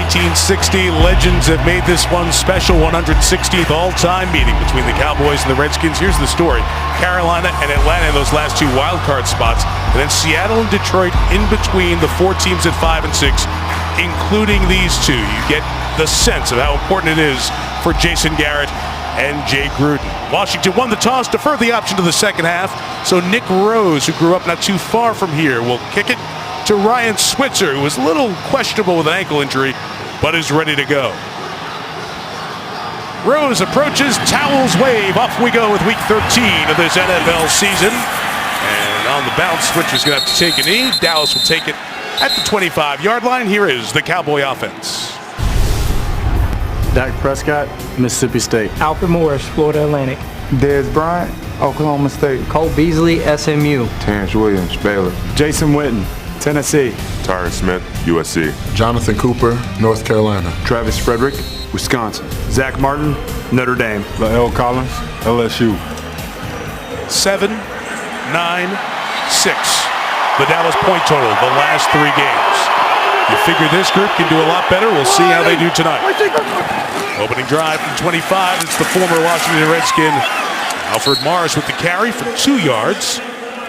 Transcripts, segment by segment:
1960, legends have made this one special. 116th all-time meeting between the Cowboys and the Redskins. Here's the story. Carolina and Atlanta in those last two wild card spots, and then Seattle and Detroit in between the four teams at 5 and 6, including these two. You get the sense of how important it is for Jason Garrett and Jay Gruden. Washington won the toss, deferred the option to the second half, so Nick Rose, who grew up not too far from here, will kick it to Ryan Switzer, who was a little questionable with an ankle injury, but is ready to go. Rose approaches, towels wave, off we go with week 13 of this NFL season. And on the bounce, Switzer's gonna have to take a knee. Dallas will take it at the 25-yard line. Here is the Cowboy offense. Dak Prescott, Mississippi State. Alfred Morris, Florida Atlantic. Dez Bryant, Oklahoma State. Cole Beasley, SMU. Terrence Williams, Baylor. Jason Witten, Tennessee. Tyron Smith, USC. Jonathan Cooper, North Carolina. Travis Frederick, Wisconsin. Zach Martin, Notre Dame. Lael Collins, LSU. 7, 9, 6. The Dallas point total, the last 3 games. You figure this group can do a lot better. We'll see how they do tonight. Opening drive from 25. It's the former Washington Redskin, Alfred Morris, with the carry for 2 yards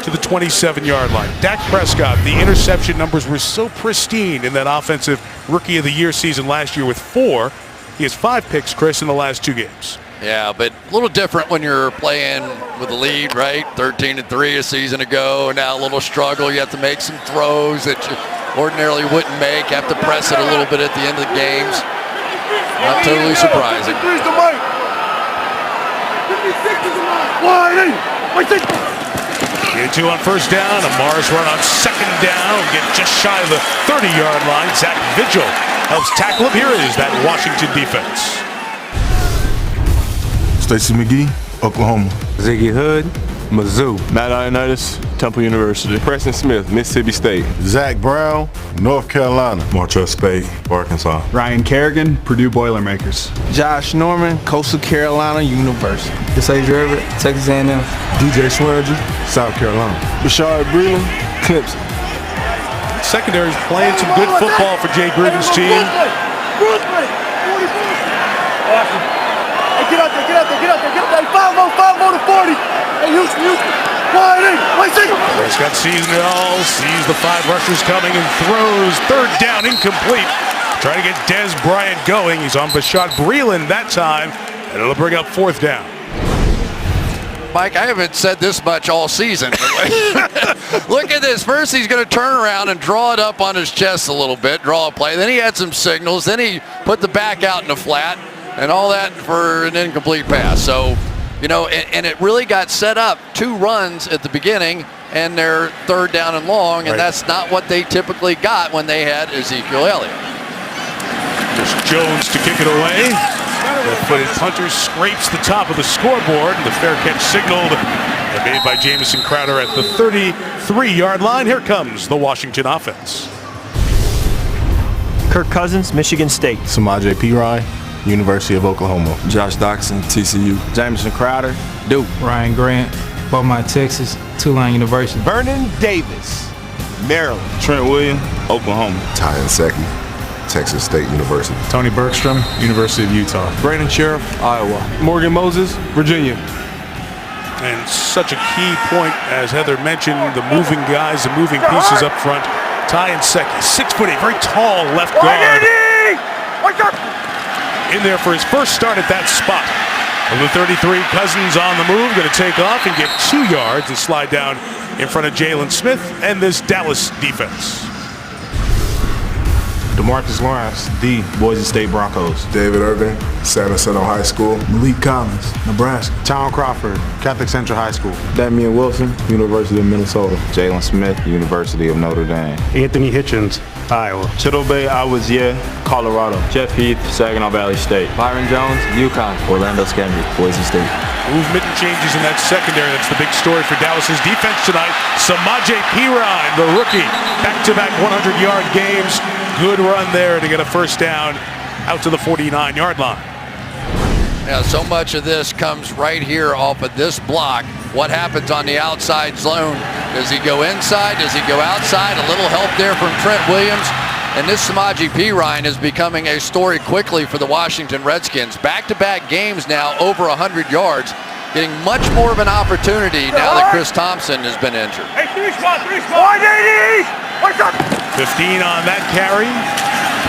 to the 27-yard line. Dak Prescott, the interception numbers were so pristine in that offensive Rookie of the Year season last year with 4. He has 5 picks, Chris, in the last 2 games. Yeah, but a little different when you're playing with a lead, right? 13-3 a season ago, and now a little struggle. You have to make some throws that you ordinarily wouldn't make. Have to press it a little bit at the end of the games. Not totally surprising. Get 2 on first down. A Morris run on second down. Get just shy of the 30-yard line. Zach Vigil helps tackle him. Here is that Washington defense. Stacey McGee, Oklahoma. Ziggy Hood, Mizzou. Matt Ioannidis, Temple University. Preston Smith, Mississippi State. Zach Brown, North Carolina. Martrell Spade, Arkansas. Ryan Kerrigan, Purdue Boilermakers. Josh Norman, Coastal Carolina University. Desai Herbert, Texas A&M. DJ Swearinger, South Carolina. Rashard Breeland, Clemson. Secondary's playing some good football for Jay Gruden's team. Get out there. 5 more to 40. Hey, Houston. Prescott sees it all, sees the 5 rushers coming and throws. 3rd down, incomplete. Trying to get Dez Bryant going. He's on Bashaud Breeland that time, and it'll bring up 4th down. Mike, I haven't said this much all season. Look at this. First, he's going to turn around and draw it up on his chest a little bit, draw a play. Then he had some signals. Then he put the back out in the flat, and all that for an incomplete pass. So, you know, and it really got set up. 2 runs at the beginning, and they're 3rd down and long, and that's not what they typically got when they had Ezekiel Elliott. There's Jones to kick it away. The footed punter scrapes the top of the scoreboard, and the fair catch signaled and made by Jamison Crowder at the 33-yard line. Here comes the Washington offense. Kirk Cousins, Michigan State. Samaje Perine, University of Oklahoma. Josh Doxson, TCU. Jamison Crowder, Duke. Ryan Grant, Beaumont, Texas. Tulane University. Vernon Davis, Maryland. Trent Williams, Oklahoma. Ty Nsekhe, Texas State University. Tony Bergstrom, University of Utah. Brandon Sheriff, Iowa. Morgan Moses, Virginia. And such a key point, as Heather mentioned, the moving guys, the moving pieces up front. Ty Nsekhe, 6'8", very tall left guard. In there for his first start at that spot. Of the 33, Cousins on the move, going to take off and get 2 yards and slide down in front of Jalen Smith and this Dallas defense. DeMarcus Lawrence, the Boise State Broncos. David Irving, San Jacinto High School. Malik Collins, Nebraska. Tom Crawford, Catholic Central High School. Damian Wilson, University of Minnesota. Jalen Smith, University of Notre Dame. Anthony Hitchens, Iowa. Chittle-Bay Awazie, Colorado. Jeff Heath, Saginaw Valley State. Byron Jones, UConn. Orlando Scandrick, Boise State. Movement and changes in that secondary. That's the big story for Dallas's defense tonight. Samaje Perine, the rookie, back-to-back 100-yard games. Good run there to get a first down out to the 49-yard line. Yeah, so much of this comes right here off of this block. What happens on the outside zone? Does he go inside? Does he go outside? A little help there from Trent Williams. And this Samaje Perine is becoming a story quickly for the Washington Redskins. Back-to-back games now, over 100 yards, getting much more of an opportunity now that Chris Thompson has been injured. 15 on that carry.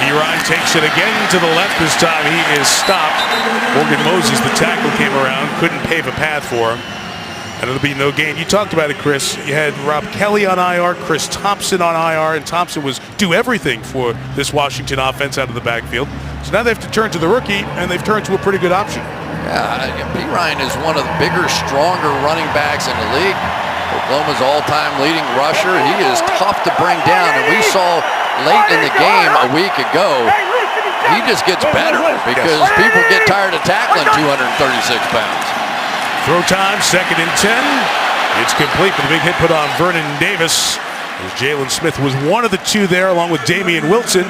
Perine takes it again to the left. This time he is stopped. Morgan Moses, the tackle, came around, couldn't pave a path for him. And it'll be no gain. You talked about it, Chris. You had Rob Kelly on IR, Chris Thompson on IR, and Thompson was do everything for this Washington offense out of the backfield. So now they have to turn to the rookie, and they've turned to a pretty good option. Yeah, Perine is one of the bigger, stronger running backs in the league. Oklahoma's all-time leading rusher. He is tough to bring down, and we saw late in the game a week ago, he just gets better because people get tired of tackling 236 pounds. Throw time, 2nd and 10. It's complete, but the big hit put on Vernon Davis. As Jalen Smith was one of the two there, along with Damian Wilson.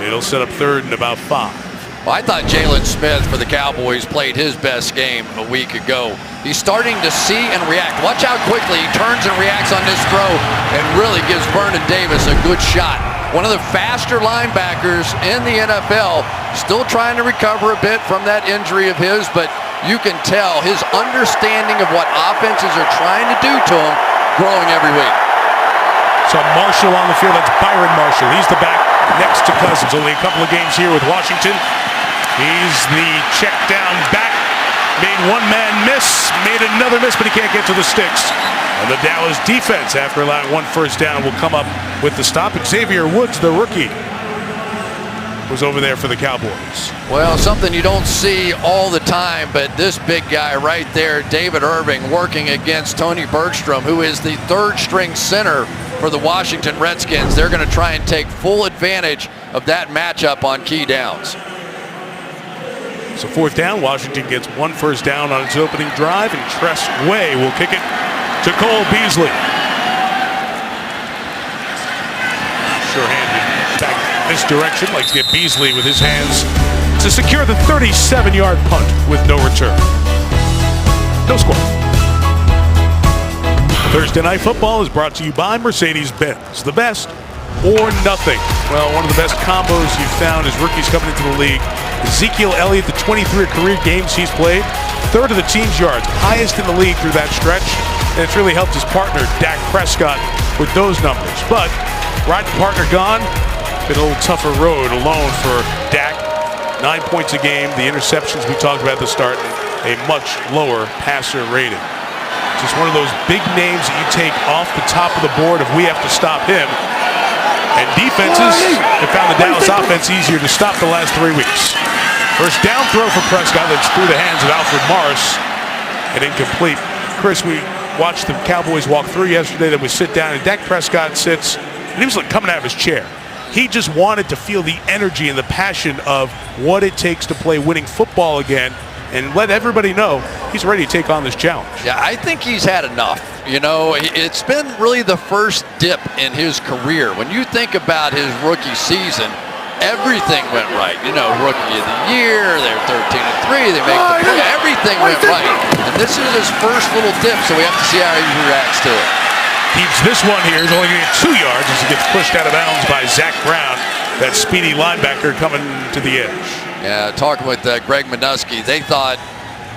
It'll set up 3rd and about 5. Well, I thought Jalen Smith for the Cowboys played his best game a week ago. He's starting to see and react. Watch how quickly he turns and reacts on this throw and really gives Vernon Davis a good shot. One of the faster linebackers in the NFL, still trying to recover a bit from that injury of his, but you can tell his understanding of what offenses are trying to do to him growing every week. So Marshall on the field. That's Byron Marshall. He's the back next to Cousins. Only a couple of games here with Washington. He's the check down back. Made one man miss, made another miss, but he can't get to the sticks. And the Dallas defense, after allowing 1 first down, will come up with the stop. Xavier Woods, the rookie, was over there for the Cowboys. Well, something you don't see all the time, but this big guy right there, David Irving, working against Tony Bergstrom, who is the 3rd-string center for the Washington Redskins. They're going to try and take full advantage of that matchup on key downs. So 4th down, Washington gets 1 first down on its opening drive, and Tress Way will kick it to Cole Beasley. Sure-handed back this direction, likes to get Beasley with his hands to secure the 37-yard punt with no return. No score. Thursday Night Football is brought to you by Mercedes-Benz. The best or nothing. Well, one of the best combos you've found is rookies coming into the league. Ezekiel Elliott, the 23 career games he's played, 3rd of the team's yards, highest in the league through that stretch, and it's really helped his partner, Dak Prescott, with those numbers. But riding partner gone, been a little tougher road alone for Dak. 9 points a game, the interceptions we talked about at the start, a much lower passer rating. Just one of those big names that you take off the top of the board if we have to stop him. And defenses have found the Dallas offense easier to stop the last 3 weeks. First down throw for Prescott. That's through the hands of Alfred Morris and incomplete. Chris, we watched the Cowboys walk through yesterday. Then we sit down and Dak Prescott sits, and he was like coming out of his chair. He just wanted to feel the energy and the passion of what it takes to play winning football again, and let everybody know he's ready to take on this challenge. Yeah, I think he's had enough. You know, it's been really the first dip in his career. When you think about his rookie season, everything went right. You know, rookie of the year, they're 13-3, they make the play, everything went right. And this is his first little dip, so we have to see how he reacts to it. Keeps this one here. He's only going to get 2 yards as he gets pushed out of bounds by Zach Brown, that speedy linebacker coming to the edge. Yeah, talking with Greg Minuski, they thought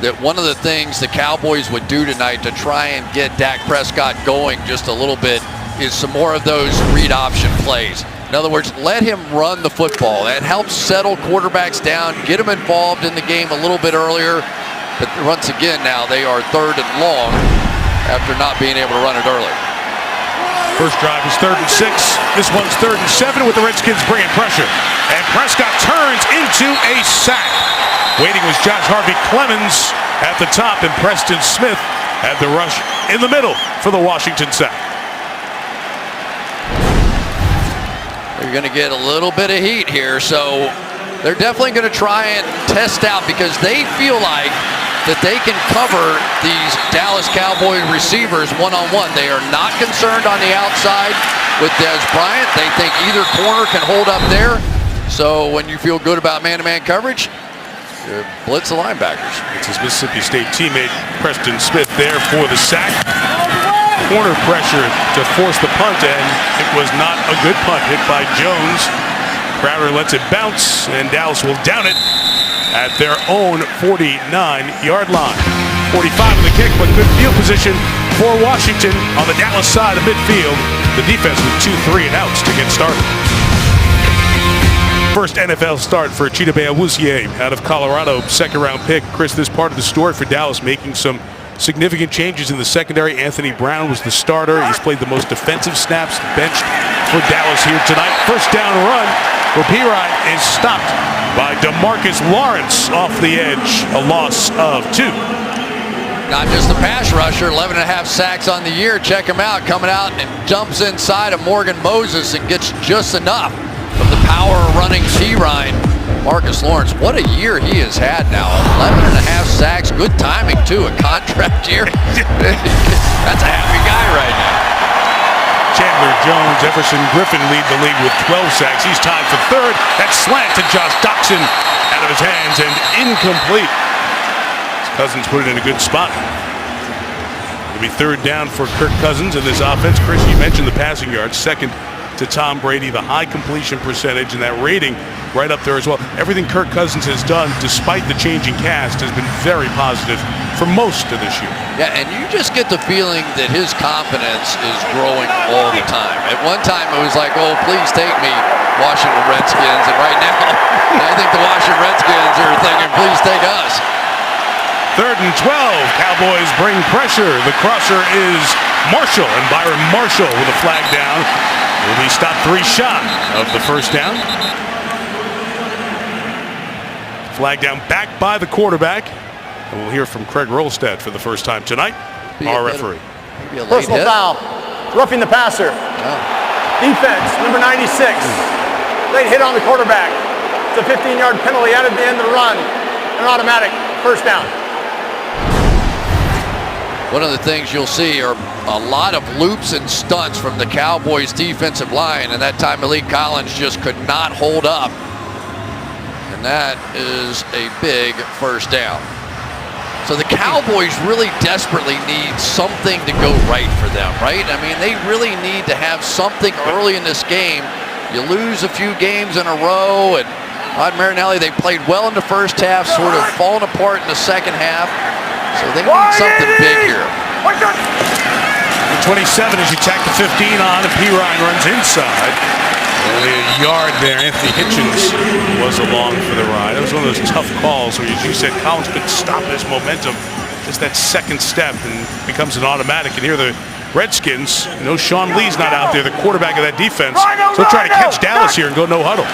that one of the things the Cowboys would do tonight to try and get Dak Prescott going just a little bit is some more of those read option plays. In other words, let him run the football. That helps settle quarterbacks down, get them involved in the game a little bit earlier. But once again now, they are 3rd and long after not being able to run it early. First drive is 3rd and 6. This one's 3rd and 7 with the Redskins bringing pressure. And Prescott turns into a sack. Waiting was Josh Harvey Clemens at the top, and Preston Smith had the rush in the middle for the Washington sack. They're going to get a little bit of heat here, so they're definitely going to try and test out because they feel like that they can cover these Dallas Cowboy receivers one-on-one. They are not concerned on the outside with Dez Bryant. They think either corner can hold up there. So when you feel good about man-to-man coverage, you blitz the linebackers. It's his Mississippi State teammate Preston Smith there for the sack. Corner pressure to force the punt, and it was not a good punt hit by Jones. Crowder lets it bounce, and Dallas will down it at their own 49-yard line. 45 of the kick, but good field position for Washington on the Dallas side of midfield. The defense with 2 3-and-outs to get started. First NFL start for Chidobe Awuzie out of Colorado, second-round pick. Chris, this part of the story for Dallas making some significant changes in the secondary. Anthony Brown was the starter. He's played the most defensive snaps, benched for Dallas here tonight. First down run for Pirine is stopped by DeMarcus Lawrence off the edge, a loss of 2. Not just a pass rusher, 11.5 sacks on the year. Check him out, coming out and jumps inside of Morgan Moses and gets just enough from the power running Pirine. Marcus Lawrence, what a year he has had now. 11.5 sacks, good timing too, a contract year. That's a happy guy right now. Chandler Jones, Everson Griffin lead the league with 12 sacks. He's tied for third. That slant to Josh Doctson out of his hands and incomplete. Cousins put it in a good spot. It'll be third down for Kirk Cousins in this offense. Chris, you mentioned the passing yards, second to Tom Brady, the high completion percentage, and that rating right up there as well. Everything Kirk Cousins has done, despite the changing cast, has been very positive for most of this year. Yeah, and you just get the feeling that his confidence is growing all the time. At one time, it was like, oh, please take me, Washington Redskins. And right now, I think the Washington Redskins are thinking, please take us. Third and 12, Cowboys bring pressure. The crosser is Marshall, and Byron Marshall with a flag down will be stopped 3 shy of the first down. Flag down back by the quarterback. And we'll hear from Craig Rolstad for the first time tonight, our referee. Personal foul. Roughing the passer. Defense, number 96. Late hit on the quarterback. It's a 15-yard penalty out at the end of the run. An automatic first down. One of the things you'll see are a lot of loops and stunts from the Cowboys defensive line, and that time Malik Collins just could not hold up. And that is a big first down. So the Cowboys really desperately need something to go right for them, right? I mean, they really need to have something early in this game. You lose a few games in a row, and Rod Marinelli, they played well in the first half, sort of fallen apart in the second half. So they need something big here. The 27 as you tack the 15 on, and Pirine runs inside. Only a yard there. Anthony Hitchens was along for the ride. It was one of those tough calls where, as you said, Collins could stop his momentum. Just that second step and becomes an automatic. And here the Redskins, no, Sean Lee's not out there, the quarterback of that defense. So try to catch Dallas here and go no huddle.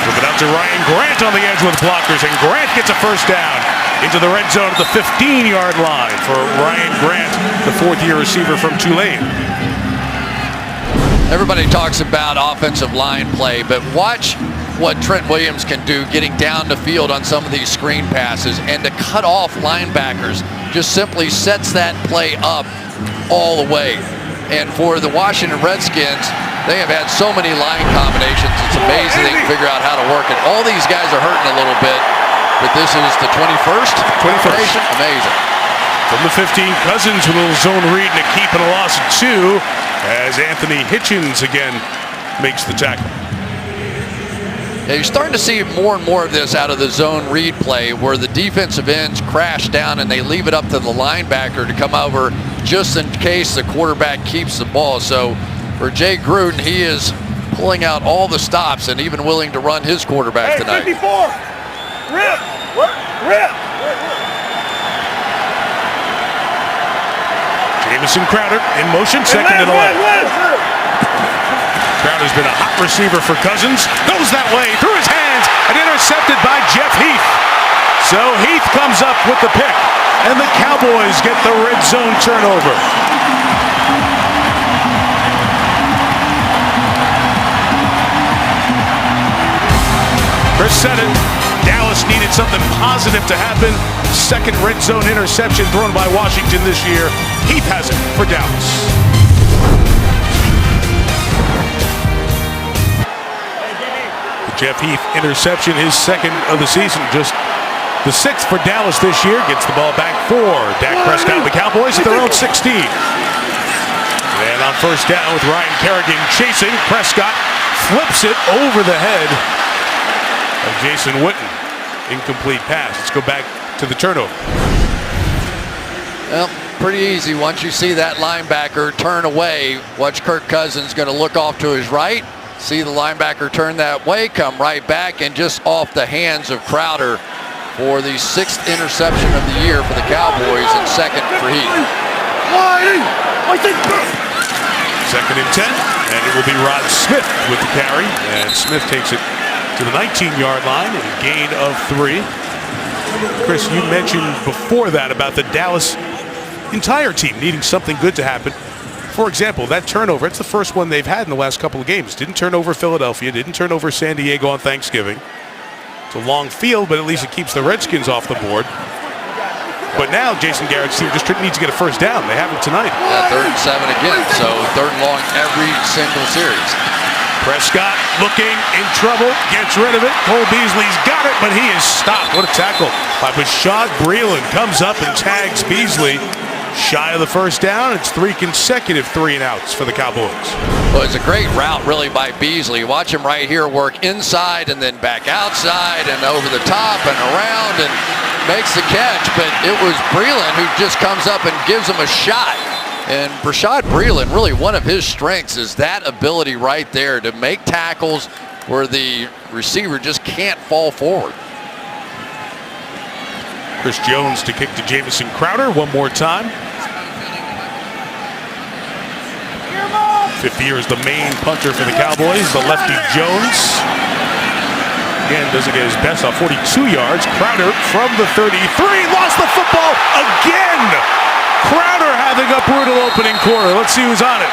Flip it out to Ryan Grant on the edge with blockers, and Grant gets a first down into the red zone at the 15-yard line for Ryan Grant, the fourth-year receiver from Tulane. Everybody talks about offensive line play, but watch what Trent Williams can do getting down the field on some of these screen passes, and to cut off linebackers just simply sets that play up all the way. And for the Washington Redskins, they have had so many line combinations. It's amazing they can figure out how to work it. All these guys are hurting a little bit, but this is the 21st combination. Amazing. From the 15, Cousins with a little zone read and a keep and a loss of 2 as Anthony Hitchens again makes the tackle. Yeah, you're starting to see more and more of this out of the zone read play where the defensive ends crash down and they leave it up to the linebacker to come over just in case the quarterback keeps the ball. So for Jay Gruden, he is pulling out all the stops and even willing to run his quarterback tonight. 54. Rip. Rip. Jamison Crowder in motion, second and 11. Crowder's been a hot receiver for Cousins. Goes that way, through his hands, and intercepted by Jeff Heath. So Heath comes up with the pick, and the Cowboys get the red zone turnover. Chris said it. Dallas needed something positive to happen. Second red zone interception thrown by Washington this year. Heath has it for Dallas. Jeff Heath interception, his second of the season, just the 6th for Dallas this year. Gets the ball back for Dak Prescott and the Cowboys at their own 16. And on first down with Ryan Kerrigan chasing, Prescott flips it over the head of Jason Witten. Incomplete pass. Let's go back to the turnover. Well, pretty easy. Once you see that linebacker turn away, watch Kirk Cousins going to look off to his right, see the linebacker turn that way, come right back, and just off the hands of Crowder for the 6th interception of the year for the Cowboys and 2nd for Heath. 2nd and 10, and it will be Rod Smith with the carry, and Smith takes it to the 19-yard line and a gain of 3. Chris, you mentioned before that about the Dallas entire team needing something good to happen. For example, that turnover, it's the first one they've had in the last couple of games. Didn't turn over Philadelphia, didn't turn over San Diego on Thanksgiving. It's a long field, but at least it keeps the Redskins off the board. But now Jason Garrett's team just needs to get a first down. They haven't tonight. Yeah, 3rd and 7 again, so 3rd and long every single series. Prescott looking in trouble, gets rid of it. Cole Beasley's got it, but he is stopped. What a tackle by Bashaud Breeland. Comes up and tags Beasley. Shy of the first down. It's 3 consecutive 3-and-outs for the Cowboys. Well, it's a great route really by Beasley. Watch him right here work inside and then back outside and over the top and around and makes the catch. But it was Breeland who just comes up and gives him a shot. And Bashaud Breeland, really one of his strengths is that ability right there to make tackles where the receiver just can't fall forward. Chris Jones to kick to Jamison Crowder one more time. 5th year is the main punter for the Cowboys, the lefty Jones. Again, doesn't get his best off 42 yards. Crowder from the 33, lost the football again. Crowder having a brutal opening quarter. Let's see who's on it.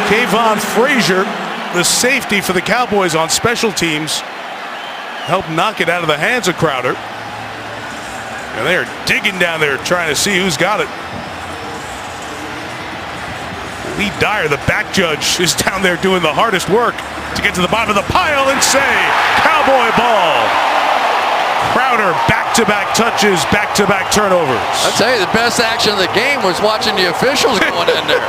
Kayvon Frazier, the safety for the Cowboys on special teams, helped knock it out of the hands of Crowder. And they are digging down there trying to see who's got it. Lee Dyer, the back judge, is down there doing the hardest work to get to the bottom of the pile and say, Cowboy ball. Crowder back-to-back touches, back-to-back turnovers. I'll tell you, the best action of the game was watching the officials going in there.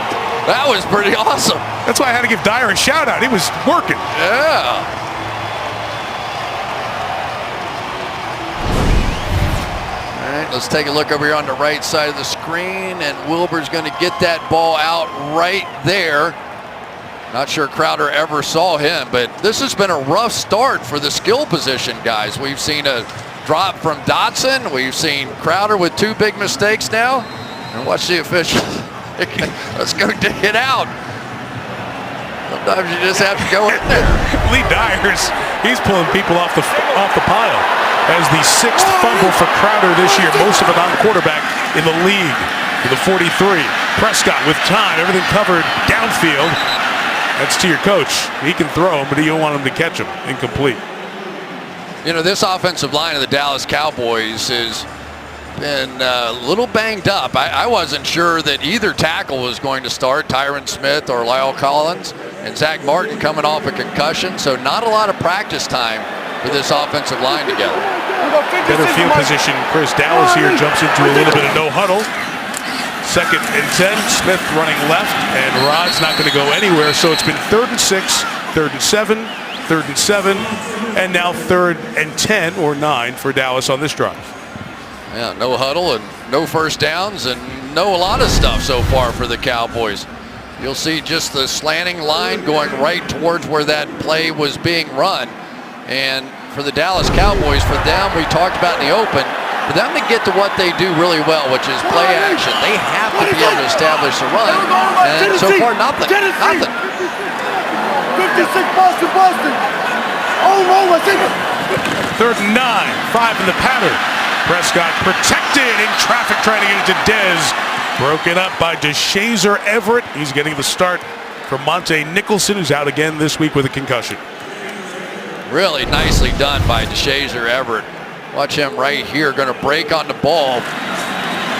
That was pretty awesome. That's why I had to give Dyer a shout out. He was working. Yeah. Let's take a look over here on the right side of the screen, and Wilbur's going to get that ball out right there. Not sure Crowder ever saw him, but this has been a rough start for the skill position guys. We've seen a drop from Dotson. We've seen Crowder with 2 big mistakes now. And watch the officials. Let's go dig it out. Sometimes you just have to go in there. Lee Dyers, he's pulling people off the pile. As the 6th fumble for Crowder this year, most of it on quarterback in the league. To the 43. Prescott with time, everything covered downfield. That's to your coach. He can throw him, but you don't want him to catch him. Incomplete. You know, this offensive line of the Dallas Cowboys has been a little banged up. I wasn't sure that either tackle was going to start, Tyron Smith or Lyle Collins, and Zach Martin coming off a concussion, so not a lot of practice time for this offensive line together. Better field position. Chris Dallas here jumps into a little bit of no huddle. 2nd and 10. Smith running left, and Rod's not going to go anywhere. So it's been 3rd and 6, 3rd and 7, 3rd and 7, and now 3rd and 10 or 9 for Dallas on this drive. Yeah, no huddle and no first downs and no a lot of stuff so far for the Cowboys. You'll see just the slanting line going right towards where that play was being run. And for the Dallas Cowboys, for them, we talked about in the open, for them to get to what they do really well, which is play action, they have to be able to establish a run. And so far, nothing. 56 Boston. 3rd and 9, 5 in the pattern. Prescott protected in traffic trying to get it to Dez. Broken up by DeShazer Everett. He's getting the start from Monte Nicholson, who's out again this week with a concussion. Really nicely done by DeShazer Everett. Watch him right here, going to break on the ball.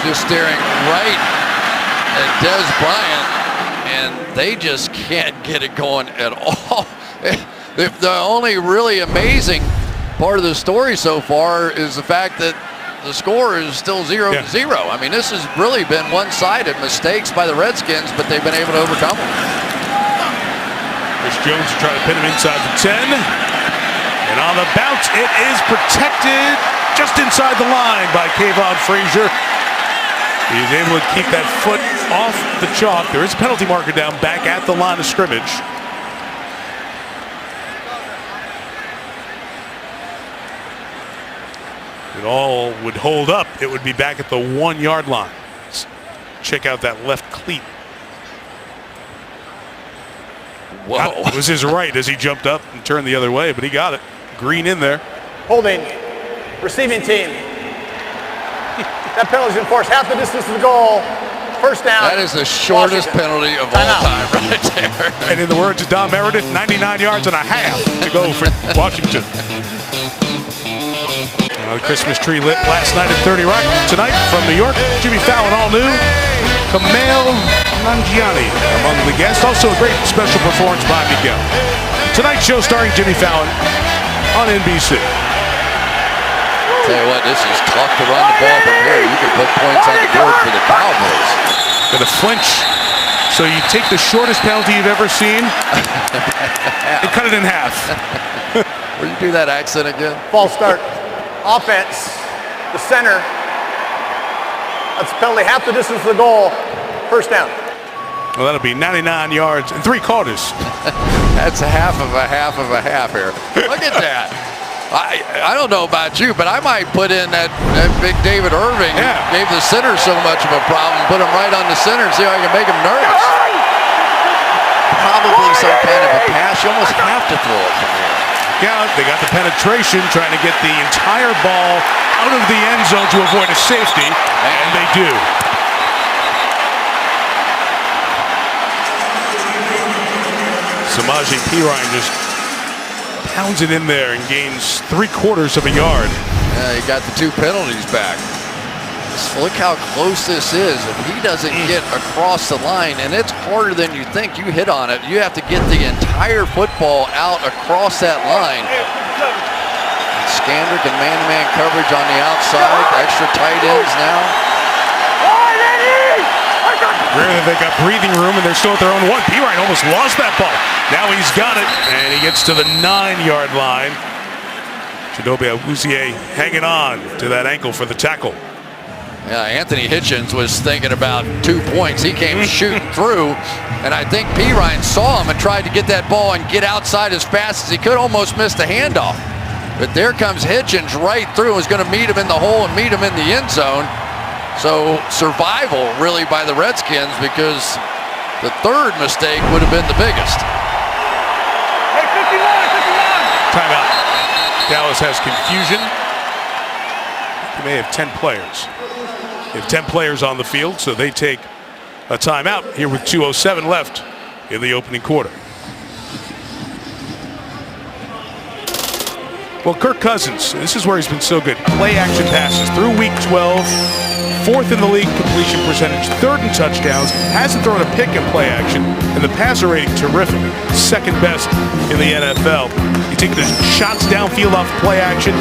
Just staring right at Dez Bryant, and they just can't get it going at all. The only really amazing part of the story so far is the fact that the score is still 0-0. I mean, this has really been one-sided. Mistakes by the Redskins, but they've been able to overcome them. Chris Jones to try to pin him inside the 10. And on the bounce, it is protected just inside the line by Kayvon Frazier. He's able to keep that foot off the chalk. There is a penalty marker down back at the line of scrimmage. It all would hold up. It would be back at the 1 yard line. Let's check out that left cleat. Whoa. It was his right as he jumped up and turned the other way, but he got it. Green in there. Holding. Receiving team. That penalty is enforced half the distance to the goal. First down. That is the shortest penalty of all time right there. And in the words of Don Meredith, 99 yards and a half to go for Washington. The Christmas tree lit last night at 30 Rock. Tonight from New York, Jimmy Fallon, all new. Kumail Nanjiani among the guests. Also a great special performance by Miguel. Tonight's show starring Jimmy Fallon on NBC. Tell you what, this is tough to run the ball from here. You can put points on the board for the Cowboys. Gonna flinch. So you take the shortest penalty you've ever seen and cut it in half. Will you do that accent again? False start. Offense. The center. That's a penalty half the distance to the goal. First down. Well, that'll be 99 yards and 3 quarters. That's a half of a half of a half here. Look at that. I don't know about you, but I might put in that big David Irving. Yeah. Gave the center so much of a problem. Put him right on the center and see how I can make him nervous. Probably some kind of a pass. You almost have to throw it from here. Yeah, they got the penetration, trying to get the entire ball out of the end zone to avoid a safety, and they do. Samaje Perine just pounds it in there and gains 3/4 of a yard. Yeah, he got the 2 penalties back. Just look how close this is. If he doesn't get across the line, and it's harder than you think, you hit on it. You have to get the entire football out across that line. Scandrick and man-to-man coverage on the outside. Extra tight ends now. Rarely they got breathing room, and they're still at their own 1. Perine almost lost that ball. Now he's got it, and he gets to the 9-yard line. Chidobe Awuzie hanging on to that ankle for the tackle. Yeah, Anthony Hitchens was thinking about 2 points. He came shooting through, and I think Perine saw him and tried to get that ball and get outside as fast as he could. Almost missed the handoff. But there comes Hitchens right through. Is going to meet him in the hole and meet him in the end zone. So survival really by the Redskins, because the third mistake would have been the biggest. Timeout. Dallas has confusion. They may have 10 players. They have 10 players on the field, so they take a timeout here with 2:07 left in the opening quarter. Well, Kirk Cousins, this is where he's been so good. Play action passes through week 12. 4th in the league completion percentage, 3rd in touchdowns, hasn't thrown a pick in play action, and the passer rating terrific, 2nd best in the NFL. You take the shots downfield off play action,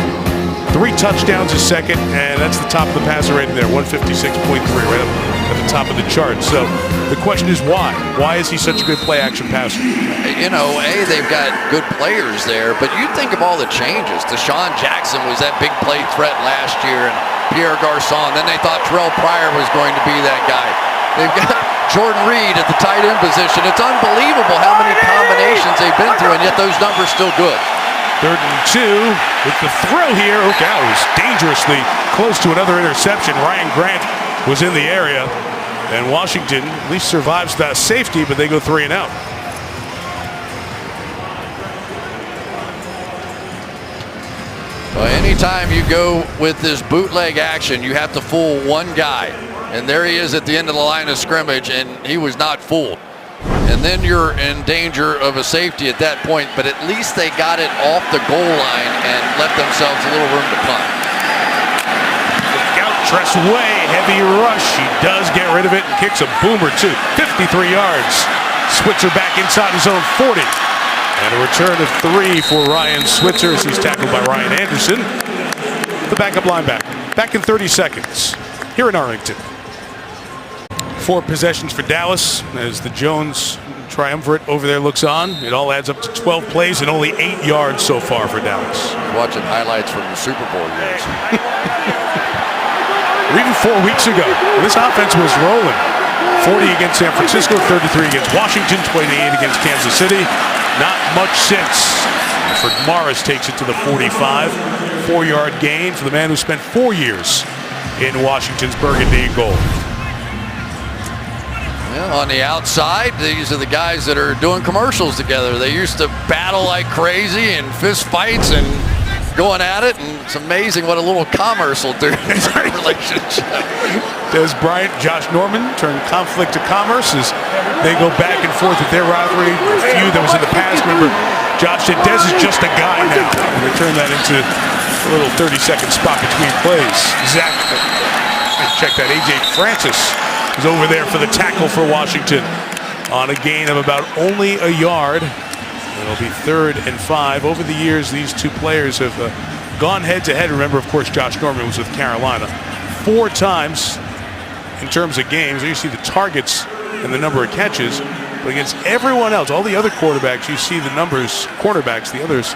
3 touchdowns is 2nd, and that's the top of the passer rating there, 156.3, right up at the top of the chart. So the question is why? Why is he such a good play action passer? You know, they've got good players there, but you think of all the changes. Deshaun Jackson was that big play threat last year, and Pierre Garçon. Then they thought Terrell Pryor was going to be that guy. They've got Jordan Reed at the tight end position. It's unbelievable how many combinations they've been through, and yet those numbers still good. 3rd and 2 with the throw here. Ochoa was dangerously close to another interception. Ryan Grant was in the area, and Washington at least survives that safety, but they go 3 and out. Well, anytime you go with this bootleg action, you have to fool one guy. And there he is at the end of the line of scrimmage, and he was not fooled. And then you're in danger of a safety at that point, but at least they got it off the goal line and left themselves a little room to punt. Look out, Tressway, heavy rush. He does get rid of it and kicks a boomer too. 53 yards. Switzer back inside his own 40. And a return of 3 for Ryan Switzer as he's tackled by Ryan Anderson, the backup linebacker. Back in 30 seconds here in Arlington. 4 possessions for Dallas as the Jones triumvirate over there looks on. It all adds up to 12 plays and only 8 yards so far for Dallas. Watching highlights from the Super Bowl years. Or even 4 weeks ago, this offense was rolling. 40 against San Francisco, 33 against Washington, 28 against Kansas City. Not much since. Alfred Morris takes it to the 45. 4-yard gain for the man who spent 4 years in Washington's burgundy and gold. Well, on the outside, these are the guys that are doing commercials together. They used to battle like crazy and fist fights and going at it, and it's amazing what a little commerce will do in their relationship. Dez Bryant, Josh Norman turned conflict to commerce as they go back and forth with their rivalry. A feud that was in the past. Remember, Josh said Dez is just a guy now. And they turned that into a little 30-second spot between plays. Zach, check that. A.J. Francis is over there for the tackle for Washington on a gain of about only a yard. It'll be 3rd and 5. Over the years, these two players have gone head-to-head. Remember, of course, Josh Norman was with Carolina 4 times in terms of games. There you see the targets and the number of catches. But against everyone else, all the other quarterbacks, you see the numbers, cornerbacks, the others,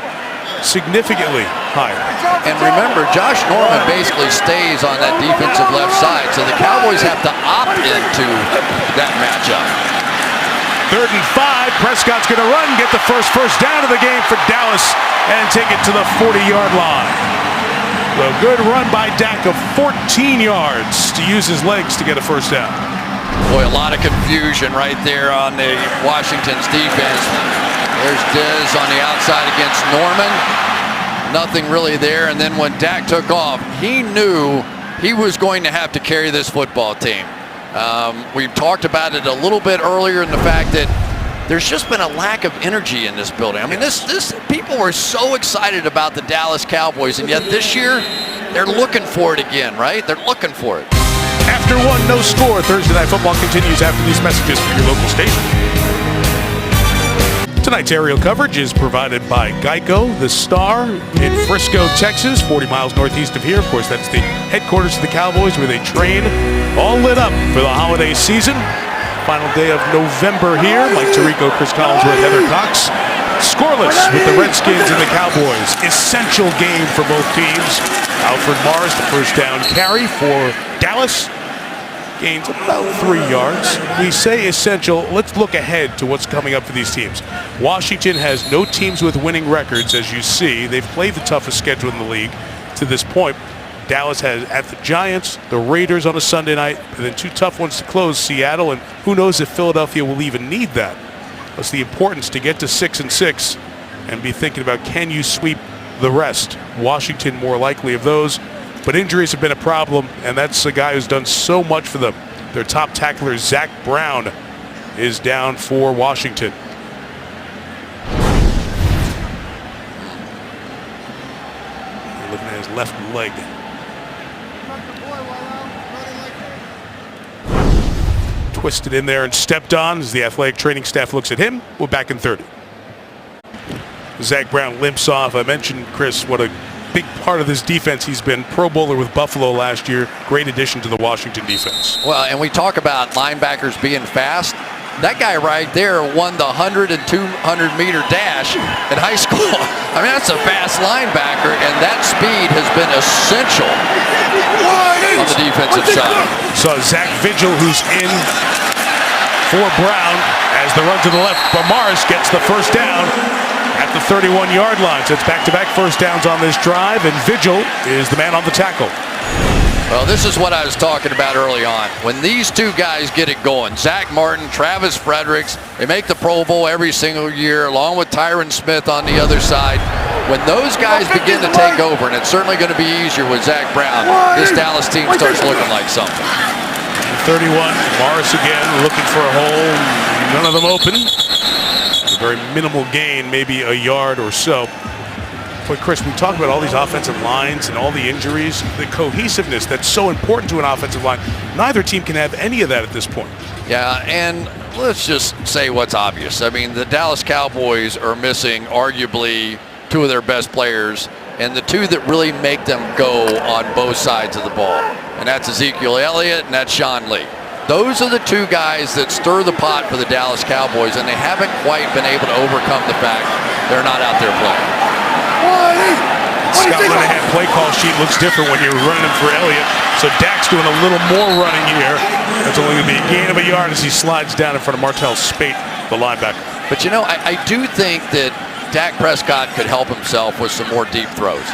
significantly higher. And remember, Josh Norman basically stays on that defensive left side, so the Cowboys have to opt into that matchup. 3rd and 5. Prescott's going to run, get the first down of the game for Dallas, and take it to the 40-yard line. A good run by Dak of 14 yards to use his legs to get a first down. Boy, a lot of confusion right there on the Washington's defense. There's Dez on the outside against Norman. Nothing really there. And then when Dak took off, he knew he was going to have to carry this football team. We've talked about it a little bit earlier in the fact that there's just been a lack of energy in this building. I mean, this people were so excited about the Dallas Cowboys, and yet this year they're looking for it again, right? They're looking for it. After 1, no score. Thursday Night Football continues after these messages from your local station. Tonight's aerial coverage is provided by Geico, the Star in Frisco, Texas, 40 miles northeast of here. Of course, that's the headquarters of the Cowboys where they train, all lit up for the holiday season. Final day of November here. Mike Tirico, Chris Collinsworth, Heather Cox. Scoreless with the Redskins and the Cowboys. Essential game for both teams. Alfred Morris, the first down carry for Dallas. Gains about 3 yards. We say essential. Let's look ahead to what's coming up for these teams. Washington has no teams with winning records, as you see. They've played the toughest schedule in the league to this point. Dallas has at the Giants, the Raiders on a Sunday night, and then 2 tough ones to close, Seattle, and who knows if Philadelphia will even need that. That's the importance to get to 6-6 and be thinking about, can you sweep the rest? Washington more likely of those. But injuries have been a problem, and that's a guy who's done so much for them. Their top tackler, Zach Brown, is down for Washington. You're looking at his left leg. Twisted in there and stepped on as the athletic training staff looks at him. We're back in 30. Zach Brown limps off. I mentioned, Chris, what a big part of this defense. He's been Pro Bowler with Buffalo last year. Great addition to the Washington defense. Well, and we talk about linebackers being fast. That guy right there won the 100 and 200-meter dash in high school. I mean, that's a fast linebacker, and that speed has been essential on the defensive side. So Zach Vigil, who's in for Brown, as the run to the left. Morris gets the first down at the 31-yard line. So it's back-to-back first downs on this drive, and Vigil is the man on the tackle. Well, this is what I was talking about early on. When these two guys get it going, Zach Martin, Travis Fredericks, they make the Pro Bowl every single year, along with Tyron Smith on the other side. When those guys begin to take over, and it's certainly going to be easier with Zach Brown, this Dallas team starts looking like something. 31, Morris again looking for a hole. None of them open. A very minimal gain, maybe a yard or so. But Chris, we talk about all these offensive lines and all the injuries, the cohesiveness that's so important to an offensive line. Neither team can have any of that at this point. Yeah, and let's just say what's obvious. I mean, the Dallas Cowboys are missing arguably 2 of their best players, and the 2 that really make them go on both sides of the ball. And that's Ezekiel Elliott and that's Sean Lee. Those are the two guys that stir the pot for the Dallas Cowboys, and they haven't quite been able to overcome the fact they're not out there playing. Scott Linehan play call sheet looks different when you're running him for Elliott. So Dak's doing a little more running here. That's only going to be a gain of a yard as he slides down in front of Martell Spate, the linebacker. But, you know, I do think that Dak Prescott could help himself with some more deep throws.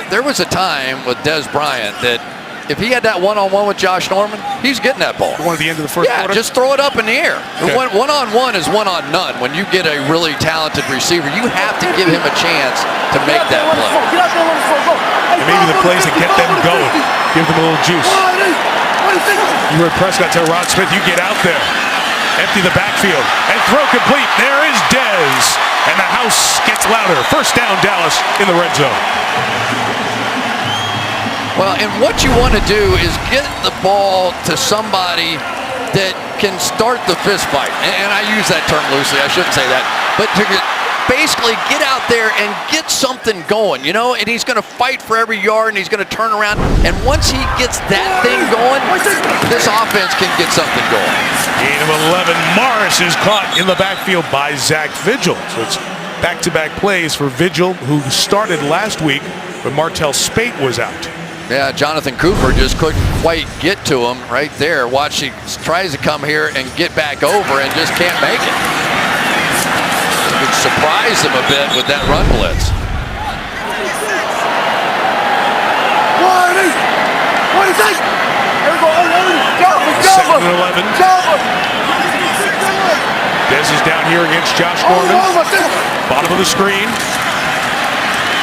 There was a time with Dez Bryant that if he had that one-on-one with Josh Norman, he's getting that ball. One at the end of the first quarter? Just throw it up in the air. Okay. One-on-one is one-on-none. When you get a really talented receiver, you have to give him a chance to make that play. And maybe the plays that get them going, give them a little juice. You heard Prescott tell Rod Smith, you get out there, empty the backfield, and throw complete. There is Dez, and the house gets louder. First down, Dallas in the red zone. Well, and what you want to do is get the ball to somebody that can start the fist fight. And I use that term loosely. I shouldn't say that. But to basically get out there and get something going, you know, and he's going to fight for every yard, and he's going to turn around. And once he gets that thing going, this offense can get something going. Gain of 11. Morris is caught in the backfield by Zach Vigil. So it's back-to-back plays for Vigil, who started last week when Martell Spate was out. Yeah, Jonathan Cooper just couldn't quite get to him right there. Watch, he tries to come here and get back over and just can't make it. It surprised him a bit with that run blitz. 2nd and 11. Dez is down here against Josh Norman. Bottom of the screen.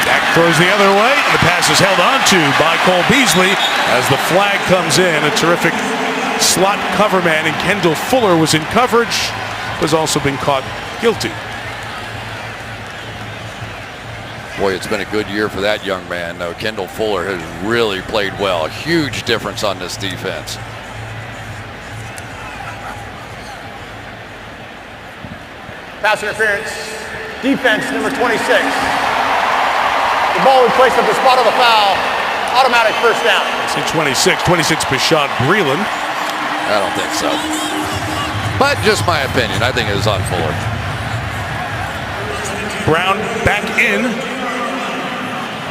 Dak throws the other way, and the pass is held onto by Cole Beasley as the flag comes in. A terrific slot cover man, and Kendall Fuller was in coverage, has also been caught guilty. Boy, it's been a good year for that young man, though. Kendall Fuller has really played well. A huge difference on this defense. Pass interference. Defense, number 26. The ball we placed at the spot of the foul. Automatic first down. See 26 Bashad Breeland. I don't think so. But just my opinion. I think it was on Fuller. Brown back in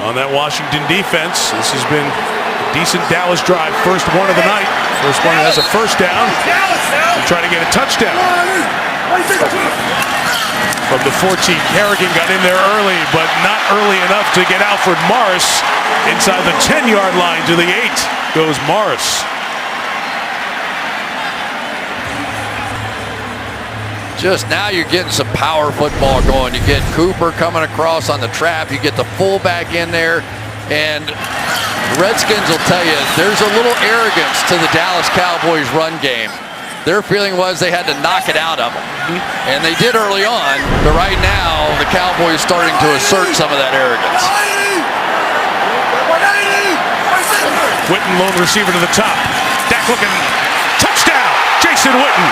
on that Washington defense. This has been a decent Dallas drive. First one of the night. First one has a first down. They're trying to get a touchdown. From the 14, Kerrigan got in there early, but not early enough to get Alfred Morris. Inside the 10-yard line to the 8 goes Morris. Just now you're getting some power football going. You get Cooper coming across on the trap. You get the fullback in there. And the Redskins will tell you there's a little arrogance to the Dallas Cowboys run game. Their feeling was they had to knock it out of them. And they did early on, but right now the Cowboys starting to assert some of that arrogance. Witten, lone receiver to the top. Dak looking, touchdown, Jason Witten.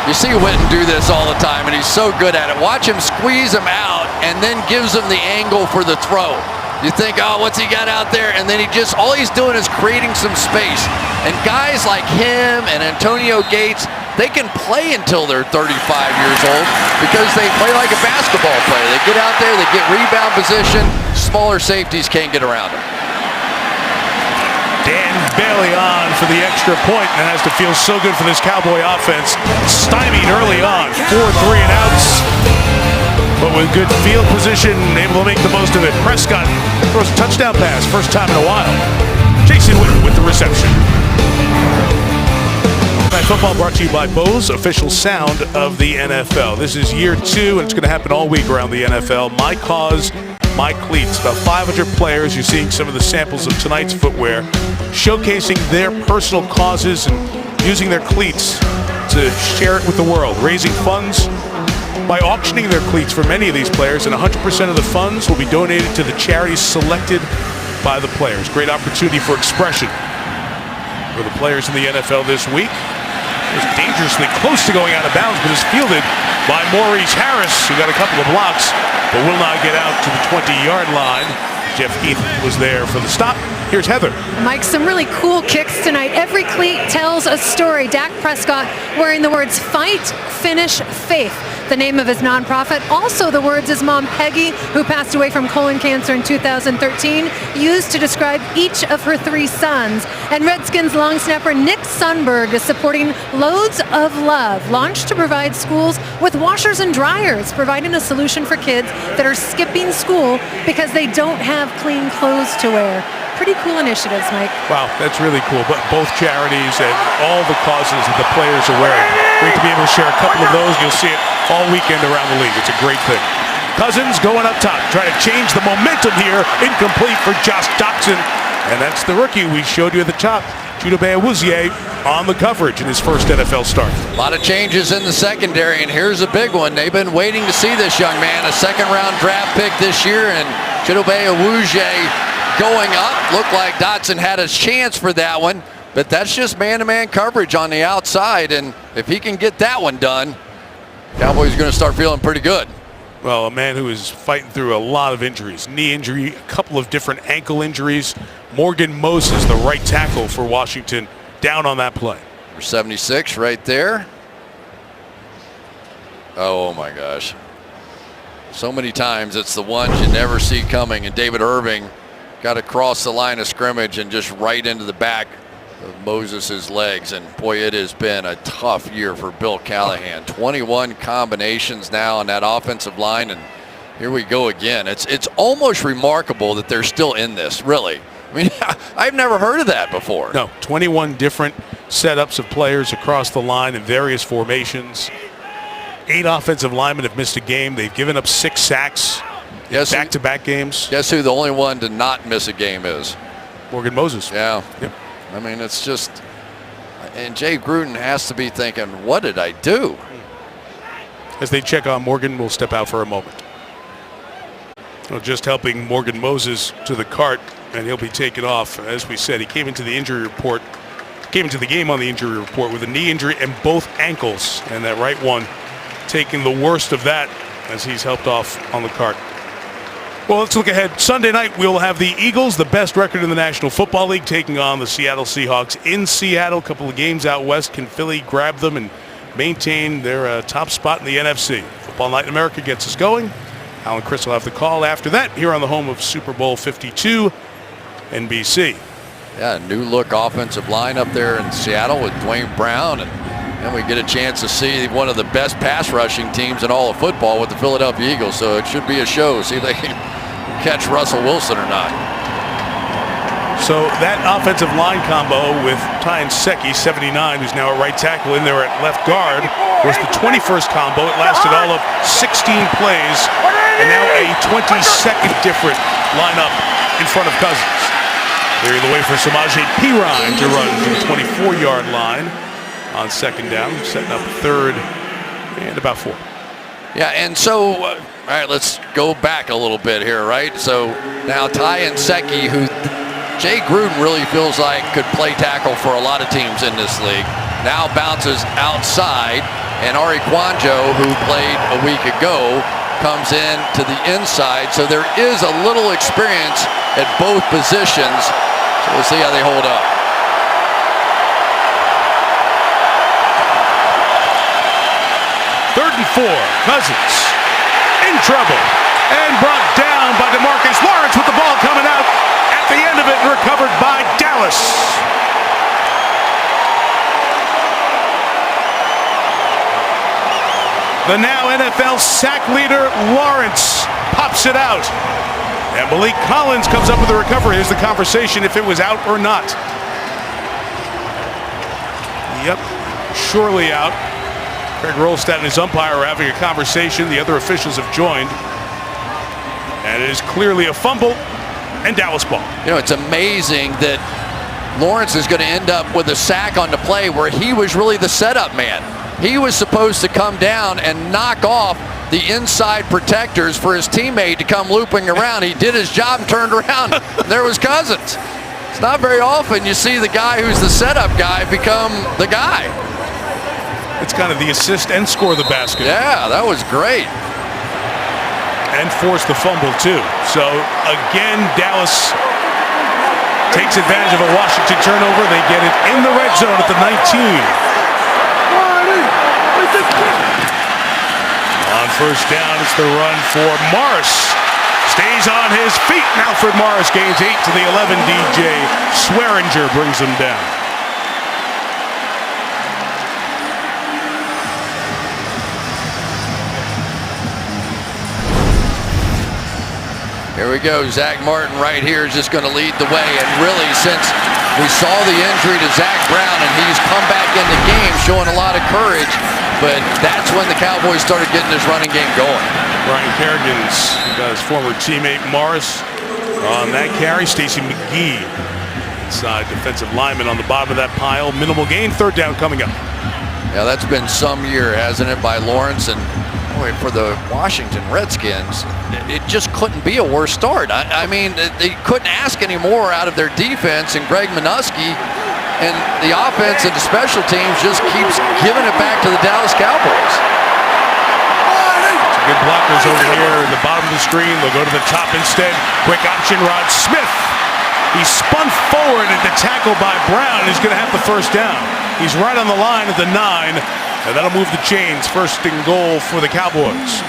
You see Witten do this all the time, and he's so good at it. Watch him squeeze him out and then gives him the angle for the throw. You think, oh, what's he got out there? And then all he's doing is creating some space. And guys like him and Antonio Gates, they can play until they're 35 years old because they play like a basketball player. They get out there, they get rebound position. Smaller safeties can't get around them. Dan Bailey on for the extra point, and has to feel so good for this Cowboy offense. Stymied early on, 4 3-and-outs, but with good field position, able to make the most of it. Prescott throws a touchdown pass, first time in a while. Jason Witten with the reception. Night Football brought to you by Bose, official sound of the NFL. This is year 2, and it's going to happen all week around the NFL. My cause, my cleats. About 500 players. You're seeing some of the samples of tonight's footwear, showcasing their personal causes and using their cleats to share it with the world, raising funds by auctioning their cleats for many of these players, and 100% of the funds will be donated to the charities selected by the players. Great opportunity for expression. for the players in the NFL this week. It was dangerously close to going out of bounds, but is fielded by Maurice Harris, who got a couple of blocks, but will not get out to the 20-yard line. Jeff Heath was there for the stop. Here's Heather. Mike, some really cool kicks tonight. Every cleat tells a story. Dak Prescott wearing the words "Fight, Finish, Faith," the name of his nonprofit. Also the words his mom Peggy, who passed away from colon cancer in 2013, used to describe each of her 3 sons. And Redskins long snapper Nick Sundberg is supporting Loads of Love, launched to provide schools with washers and dryers, providing a solution for kids that are skipping school because they don't have clean clothes to wear. Pretty cool initiatives, Mike. Wow, that's really cool. But both charities and all the causes that the players are wearing. Great to be able to share a couple of those. You'll see it all weekend around the league. It's a great thing. Cousins going up top, trying to change the momentum here. Incomplete for Josh Doctson. And that's the rookie we showed you at the top, Chidobe Awuzie, on the coverage in his first NFL start. A lot of changes in the secondary, and here's a big one. They've been waiting to see this young man, a second-round draft pick this year, and Chidobe Awuzie going up. Looked like Dotson had a chance for that one, but that's just man-to-man coverage on the outside, and if he can get that one done, Cowboys are going to start feeling pretty good. Well, a man who is fighting through a lot of injuries. Knee injury, a couple of different ankle injuries. Morgan Moses, the right tackle for Washington, down on that play. Number 76 right there. Oh my gosh. So many times it's the ones you never see coming, and David Irving got across the line of scrimmage and just right into the back of Moses' legs. And boy, it has been a tough year for Bill Callahan. 21 combinations now on that offensive line, and here we go again. It's almost remarkable that they're still in this, really. I mean, I've never heard of that before. No, 21 different setups of players across the line in various formations. 8 offensive linemen have missed a game. They've given up 6 sacks. Back-to-back games. Guess who the only one to not miss a game is? Morgan Moses. Yeah. Yep. I mean, it's just, and Jay Gruden has to be thinking, what did I do? As they check on Morgan, we'll step out for a moment. Well, just helping Morgan Moses to the cart, and he'll be taken off. As we said, he came into the injury report, came into the game on the injury report with a knee injury in both ankles, and that right one taking the worst of that as he's helped off on the cart. Well, let's look ahead. Sunday night, we'll have the Eagles, the best record in the National Football League, taking on the Seattle Seahawks in Seattle. A couple of games out west. Can Philly grab them and maintain their top spot in the NFC? Football Night in America gets us going. Alan Chris will have the call after that here on the home of Super Bowl 52, NBC. Yeah, new look offensive line up there in Seattle with Dwayne Brown, and we get a chance to see one of the best pass rushing teams in all of football with the Philadelphia Eagles. So it should be a show. See if they can catch Russell Wilson or not. So that offensive line combo with Ty Nsekhe, 79, who's now at right tackle, in there at left guard, was the 21st combo. It lasted all of 16 plays, and now a 22nd different lineup in front of Cousins. Clearing the way for Samaje Perine to run to the 24-yard line on second down, setting up third and about 4. Yeah, and so, all right, let's go back a little bit here, right? So now Ty Nsekhe, who Jay Gruden really feels like could play tackle for a lot of teams in this league, now bounces outside, and Ari Kwanjo, who played a week ago, comes in to the inside. So there is a little experience at both positions. So we'll see how they hold up. Third and 4, Cousins in trouble and brought down by DeMarcus Lawrence with the ball coming out at the end of it, recovered by Dallas. The now NFL sack leader Lawrence pops it out, and Malik Collins comes up with a recovery. Here's the conversation if it was out or not. Yep, surely out. Craig Rolstad and his umpire are having a conversation. The other officials have joined. And it is clearly a fumble and Dallas ball. You know, it's amazing that Lawrence is going to end up with a sack on the play where he was really the setup man. He was supposed to come down and knock off the inside protectors for his teammate to come looping around. He did his job and turned around. There was Cousins. It's not very often you see the guy who's the setup guy become the guy. It's kind of the assist and score the basket. Yeah, that was great. And force the fumble too. So again, Dallas takes advantage of a Washington turnover. They get it in the red zone at the 19. On first down, it's the run for Morris. Stays on his feet, and Alfred Morris gains 8 to the 11. DJ Swearinger brings him down. Here we go. Zach Martin right here is just going to lead the way. And really, since we saw the injury to Zach Brown and he's come back in the game showing a lot of courage, but that's when the Cowboys started getting this running game going. Brian Kerrigan's got his former teammate Morris on that carry. Stacy McGee, inside defensive lineman on the bottom of that pile. Minimal gain. Third down coming up. Yeah, that's been some year, hasn't it, by Lawrence? And boy, for the Washington Redskins, it just couldn't be a worse start. I mean, they couldn't ask any more out of their defense, and Greg Minuski and the offense and the special teams just keeps giving it back to the Dallas Cowboys. Good blockers over here at the bottom of the screen. They'll go to the top instead. Quick option, Rod Smith. He spun forward at the tackle by Brown. He's going to have the first down. He's right on the line at the 9, and that'll move the chains. First and goal for the Cowboys.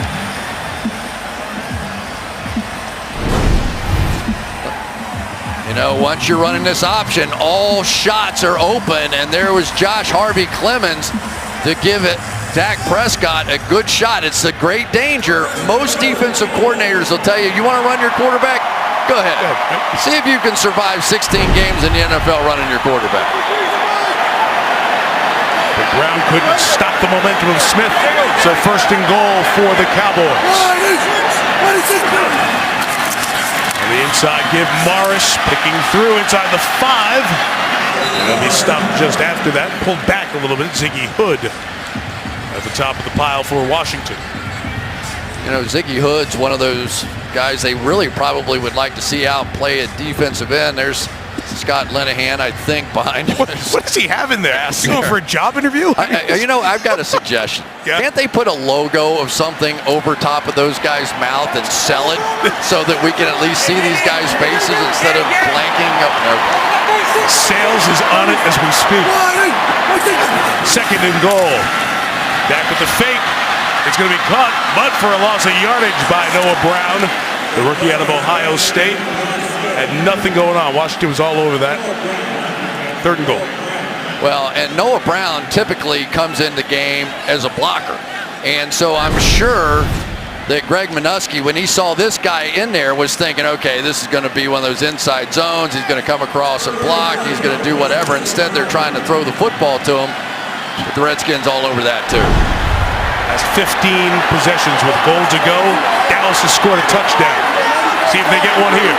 You know, once you're running this option, all shots are open, and there was Josh Harvey Clemens to give it Dak Prescott a good shot. It's the great danger. Most defensive coordinators will tell you, you want to run your quarterback? Go ahead. See if you can survive 16 games in the NFL running your quarterback. But Brown couldn't stop the momentum of Smith, so first and goal for the Cowboys. On the inside, give Morris picking through inside the 5. And he'll be stopped just after that. Pulled back a little bit. Ziggy Hood at the top of the pile for Washington. You know, Ziggy Hood's one of those guys they really probably would like to see out play at defensive end. There's Scott Linehan, I think, behind him. What does he have in there? Is he going for a job interview? You know, I've got a suggestion. Yeah. Can't they put a logo of something over top of those guys' mouth and sell it so that we can at least see these guys' faces instead of blanking up? No. Sales is on it as we speak. Second and goal. Back with the fake. It's going to be caught, but for a loss of yardage by Noah Brown, the rookie out of Ohio State. Had nothing going on. Washington was all over that. Third and goal. Well, and Noah Brown typically comes in the game as a blocker. And so I'm sure that Greg Minuski, when he saw this guy in there, was thinking, okay, this is going to be one of those inside zones. He's going to come across and block. He's going to do whatever. Instead, they're trying to throw the football to him. But the Redskins all over that, too. Has 15 possessions with goal to go. Dallas has scored a touchdown. See if they get one here.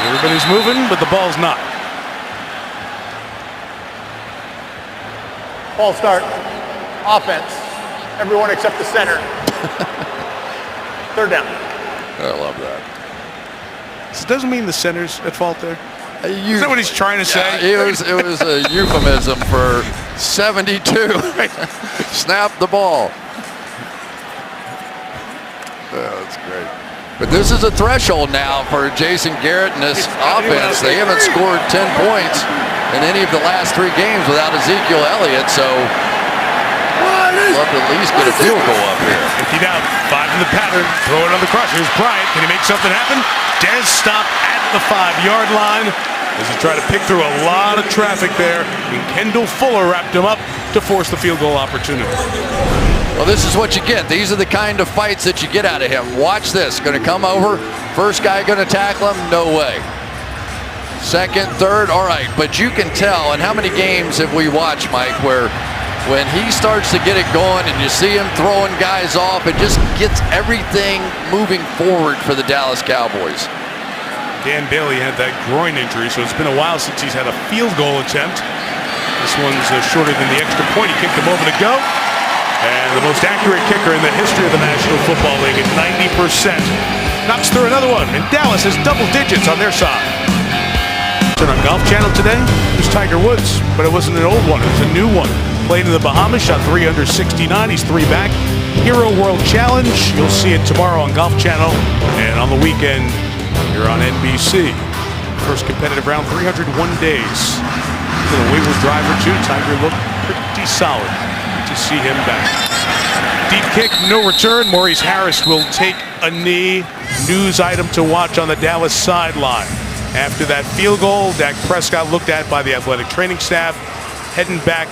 Everybody's moving, but the ball's not. Ball start. Offense. Everyone except the center. Third down. I love that. This doesn't mean the center's at fault there. Is that what he's trying to say? Yeah, it was a euphemism for 72. Snap the ball. Oh, that's great. But this is a threshold now for Jason Garrett and this offense. They haven't scored 10 points in any of the last 3 games without Ezekiel Elliott, so love to at least get a field goal up here. 50 down, 5 in the pattern, throw it on the crusher. Here's Bryant, can he make something happen? Dez stopped at the 5-yard line as he tried to pick through a lot of traffic there, and Kendall Fuller wrapped him up to force the field goal opportunity. Well, this is what you get. These are the kind of fights that you get out of him. Watch this. Going to come over. First guy going to tackle him? No way. Second, third, all right. But you can tell, and how many games have we watched, Mike, where when he starts to get it going and you see him throwing guys off, it just gets everything moving forward for the Dallas Cowboys. Dan Bailey had that groin injury, so it's been a while since he's had a field goal attempt. This one's shorter than the extra point. He kicked him over to go. And the most accurate kicker in the history of the National Football League at 90%. knocks through another one, and Dallas has double digits on their side. Turn on Golf Channel today. It was Tiger Woods, but it wasn't an old one. It was a new one. Played in the Bahamas, shot 3 under 69. He's 3 back. Hero World Challenge. You'll see it tomorrow on Golf Channel, and on the weekend here on NBC. First competitive round, 301 days. Little wayward driver too. Tiger looked pretty solid. Good to see him back. Deep kick, no return. Maurice Harris will take a knee. News item to watch on the Dallas sideline. After that field goal, Dak Prescott looked at by the athletic training staff, heading back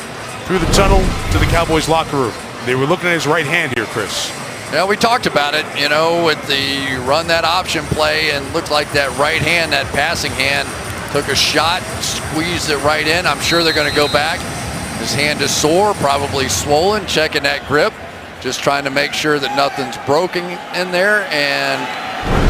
through the tunnel to the Cowboys locker room. They were looking at his right hand here, Chris. Yeah, we talked about it, you know, with the run that option play, and looked like that right hand, that passing hand, took a shot, squeezed it right in. I'm sure they're going to go back. His hand is sore, probably swollen, checking that grip, just trying to make sure that nothing's broken in there, and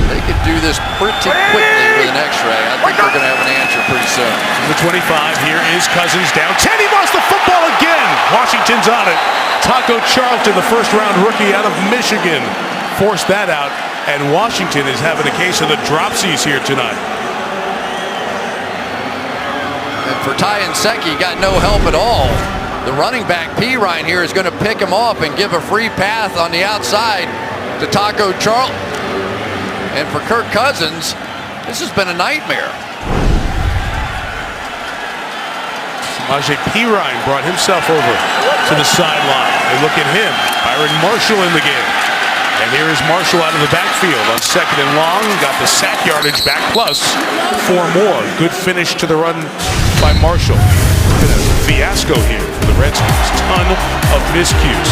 they could do this pretty quickly with an x-ray. I think they're going to have an answer pretty soon. The 25, here is Cousins down 10. He lost the football again. Washington's on it. Taco Charlton, the first-round rookie out of Michigan, forced that out, and Washington is having a case of the dropsies here tonight. And for Ty Nsekhe, got no help at all. The running back, Perine, here is going to pick him up and give a free path on the outside to Taco Charlton. And for Kirk Cousins, this has been a nightmare. Samaje Perine brought himself over to the sideline. And look at him, Byron Marshall in the game. And here is Marshall out of the backfield on 2nd and long. Got the sack yardage back, plus 4 more. Good finish to the run by Marshall. Been a fiasco here for the Redskins. Ton of miscues.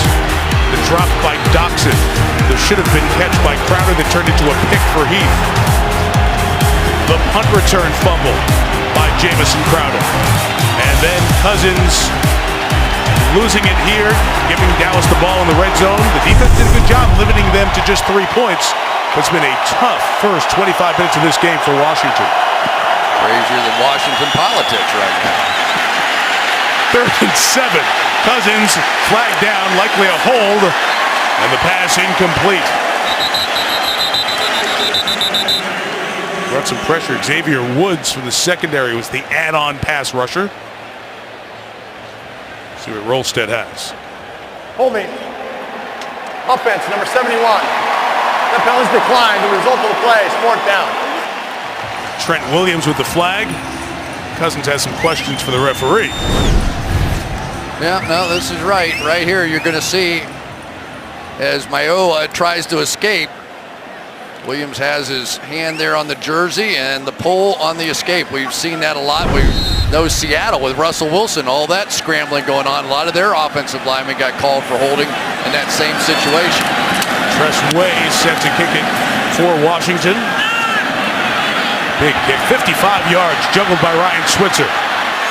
The drop by Doxson. There should have been catch by Crowder that turned into a pick for Heath. The punt return fumble by Jamison Crowder. And then Cousins losing it here, giving Dallas the ball in the red zone. The defense did a good job limiting them to just 3 points. But it's been a tough first 25 minutes of this game for Washington. Crazier than Washington politics right now. 3rd and 7. Cousins flagged down, likely a hold, and the pass incomplete. Brought some pressure. Xavier Woods from the secondary was the add-on pass rusher. See what Rolstead has. Holding. Offense, number 71. That penalty's declined. The result of the play is 4th down. Trent Williams with the flag. Cousins has some questions for the referee. Yeah, no, this is right. Right here, you're going to see as Mayowa tries to escape. Williams has his hand there on the jersey and the pull on the escape. We've seen that a lot. We know Seattle with Russell Wilson, all that scrambling going on. A lot of their offensive linemen got called for holding in that same situation. Tress Way set to kick it for Washington. Big kick, 55 yards, juggled by Ryan Switzer.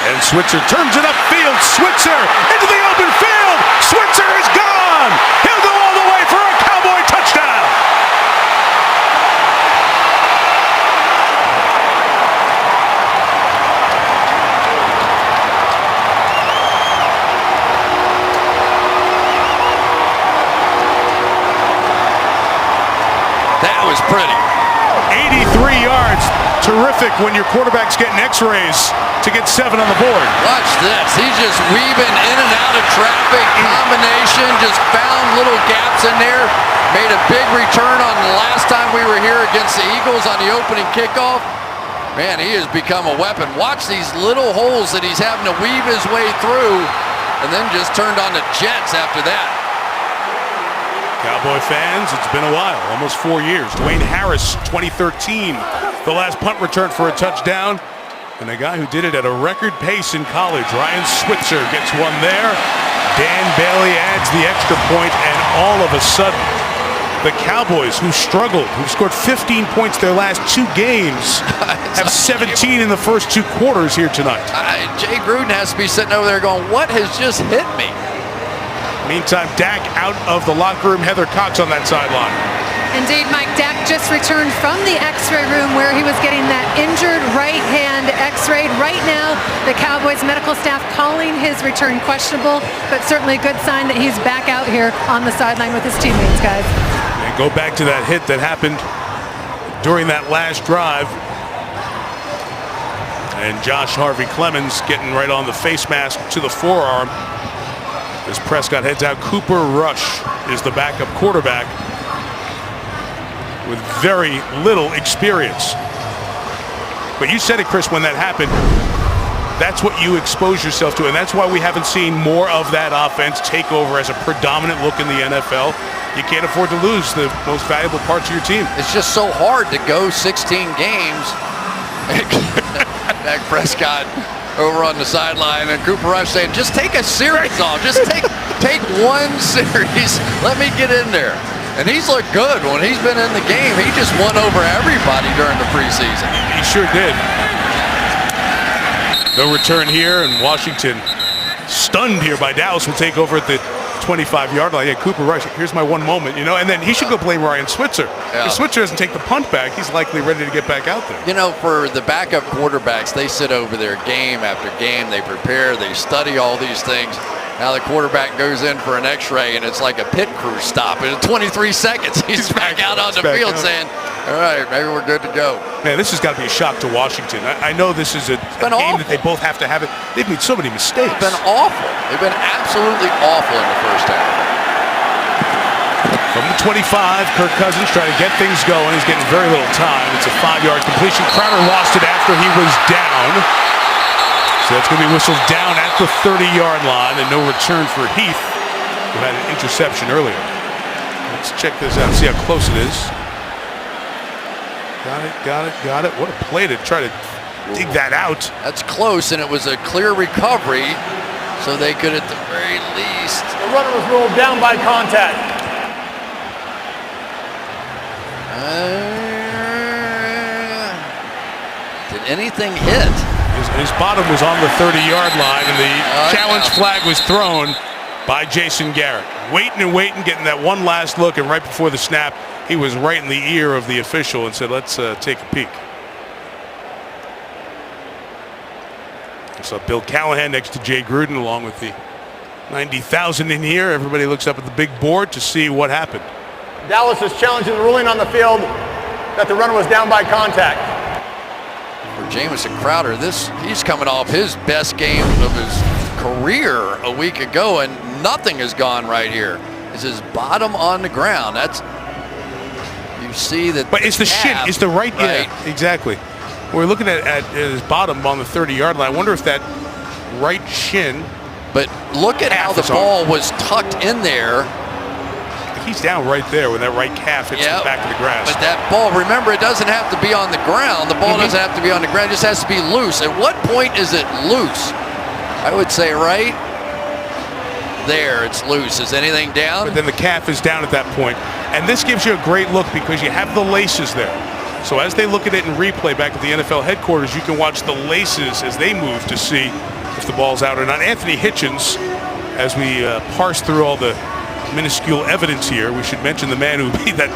And Switzer turns it upfield. Switzer into the open field. Switzer is gone. He'll go all the way for a Cowboy touchdown. That was pretty. 83 yards. Terrific when your quarterback's getting x-rays to get 7 on the board. Watch this. He's just weaving in and out of traffic. Combination. Just found little gaps in there. Made a big return on the last time we were here against the Eagles on the opening kickoff. Man, he has become a weapon. Watch these little holes that he's having to weave his way through, and then just turned on the jets after that. Cowboy fans, it's been a while, almost 4 years. Dwayne Harris, 2013, the last punt return for a touchdown. And a guy who did it at a record pace in college, Ryan Switzer, gets one there. Dan Bailey adds the extra point, and all of a sudden, the Cowboys, who struggled, who scored 15 points their last 2 games, have 17 in the first 2 quarters here tonight. Jay Gruden has to be sitting over there going, what has just hit me? Meantime, Dak out of the locker room. Heather Cox on that sideline. Indeed, Mike, Dak just returned from the x-ray room where he was getting that injured right hand x-rayed. Right now, the Cowboys medical staff calling his return questionable, but certainly a good sign that he's back out here on the sideline with his teammates, guys. And go back to that hit that happened during that last drive. And Josh Harvey Clemens getting right on the face mask to the forearm as Prescott heads out. Cooper Rush is the backup quarterback with very little experience. But you said it, Chris, when that happened. That's what you expose yourself to, and that's why we haven't seen more of that offense take over as a predominant look in the NFL. You can't afford to lose the most valuable parts of your team. It's just so hard to go 16 games. Dak Prescott over on the sideline, and Cooper Rush saying, just take a series off. Just take one series. Let me get in there. And he's looked good when he's been in the game. He just won over everybody during the preseason. He sure did. No return here, and Washington, stunned here by Dallas, will take over at the 25-yard line. Yeah, Cooper Rush, here's my one moment, you know, and then he should go play Ryan Switzer. Yeah. If Switzer doesn't take the punt back, he's likely ready to get back out there. You know, for the backup quarterbacks, they sit over there game after game. They prepare, they study all these things. Now the quarterback goes in for an x-ray, and it's like a pit crew stop. In 23 seconds, he's back out on the field saying, all right, maybe we're good to go. Man, this has got to be a shock to Washington. I know this is a game that they both have to have it. They've made so many mistakes. It's been awful. They've been absolutely awful in the first half. From the 25, Kirk Cousins trying to get things going. He's getting very little time. It's a 5-yard completion. Crowder lost it after he was down. So that's going to be whistled down at the 30-yard line, and no return for Heath, who had an interception earlier. Let's check this out, see how close it is. Got it. What a play to try to dig that out. That's close, and it was a clear recovery, so they could at the very least. The runner was ruled down by contact. Did anything hit? His bottom was on the 30-yard line, and the challenge flag was thrown by Jason Garrett. Waiting, getting that one last look, and right before the snap, he was right in the ear of the official and said, let's take a peek. I saw Bill Callahan next to Jay Gruden, along with the 90,000 in here. Everybody looks up at the big board to see what happened. Dallas is challenging the ruling on the field that the runner was down by contact. For Jamison Crowder, he's coming off his best game of his career a week ago, and nothing has gone right here. It's his bottom on the ground. You see that. But it's the shin, it's the right. Yeah, exactly. We're looking at his bottom on the 30-yard line. I wonder if that right shin. But look at how the ball was tucked in there. He's down right there when that right calf hits the back of the grass. But that ball, remember, it doesn't have to be on the ground. The ball doesn't have to be on the ground. It just has to be loose. At what point is it loose? I would say right there, it's loose. Is anything down? But then the calf is down at that point. And this gives you a great look because you have the laces there. So as they look at it in replay back at the NFL headquarters, you can watch the laces as they move to see if the ball's out or not. Anthony Hitchens, as we parse through all the minuscule evidence here, we should mention the man who made that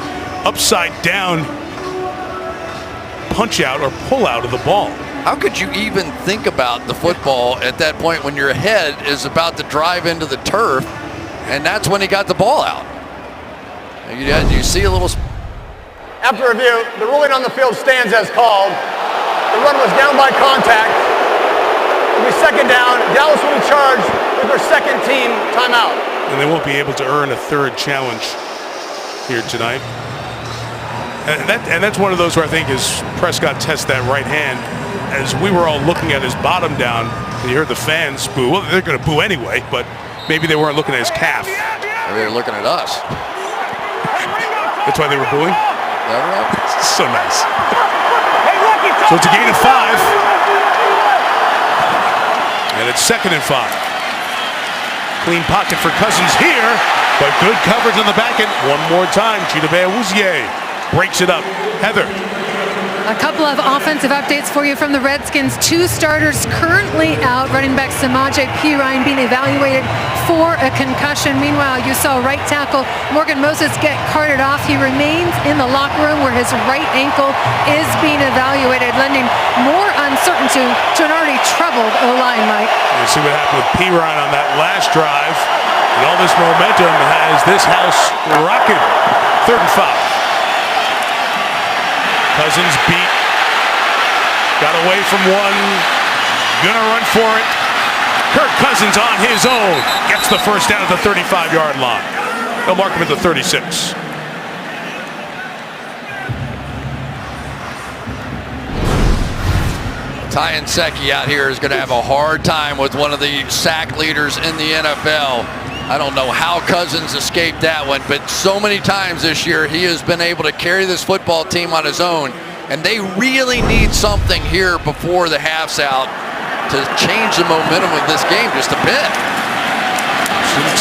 upside down punch out or pull out of the ball. How could you even think about the football at that point when your head is about to drive into the turf, and that's when he got the ball out? You see a little. After review, the ruling on the field stands as called. The run was down by contact. It'll be second down. Dallas will be charged with their second team timeout. And they won't be able to earn a third challenge here tonight. And that's one of those where I think as Prescott tests that right hand, as we were all looking at his bottom down, and you heard the fans boo. Well, they're going to boo anyway, but maybe they weren't looking at his calf. Maybe they were looking at us. That's why they were booing? So nice. So it's a gain of 5. And it's 2nd and 5. Clean pocket for Cousins here, but good coverage on the back end. One more time, Chidobe Awuzie breaks it up. Heather. A couple of offensive updates for you from the Redskins. 2 starters currently out. Running back Samaje Perine being evaluated for a concussion. Meanwhile, you saw right tackle Morgan Moses get carted off. He remains in the locker room where his right ankle is being evaluated, lending more uncertainty to an already troubled O-line, Mike. We'll see what happened with Perine on that last drive. And all this momentum has this house rocking. 3rd and 5. Cousins beat. Got away from one. Gonna run for it. Kirk Cousins on his own. Gets the first down at the 35-yard line. They'll mark him at the 36. Ty Nsekhe out here is going to have a hard time with one of the sack leaders in the NFL. I don't know how Cousins escaped that one, but so many times this year he has been able to carry this football team on his own, and they really need something here before the half's out to change the momentum of this game just a bit.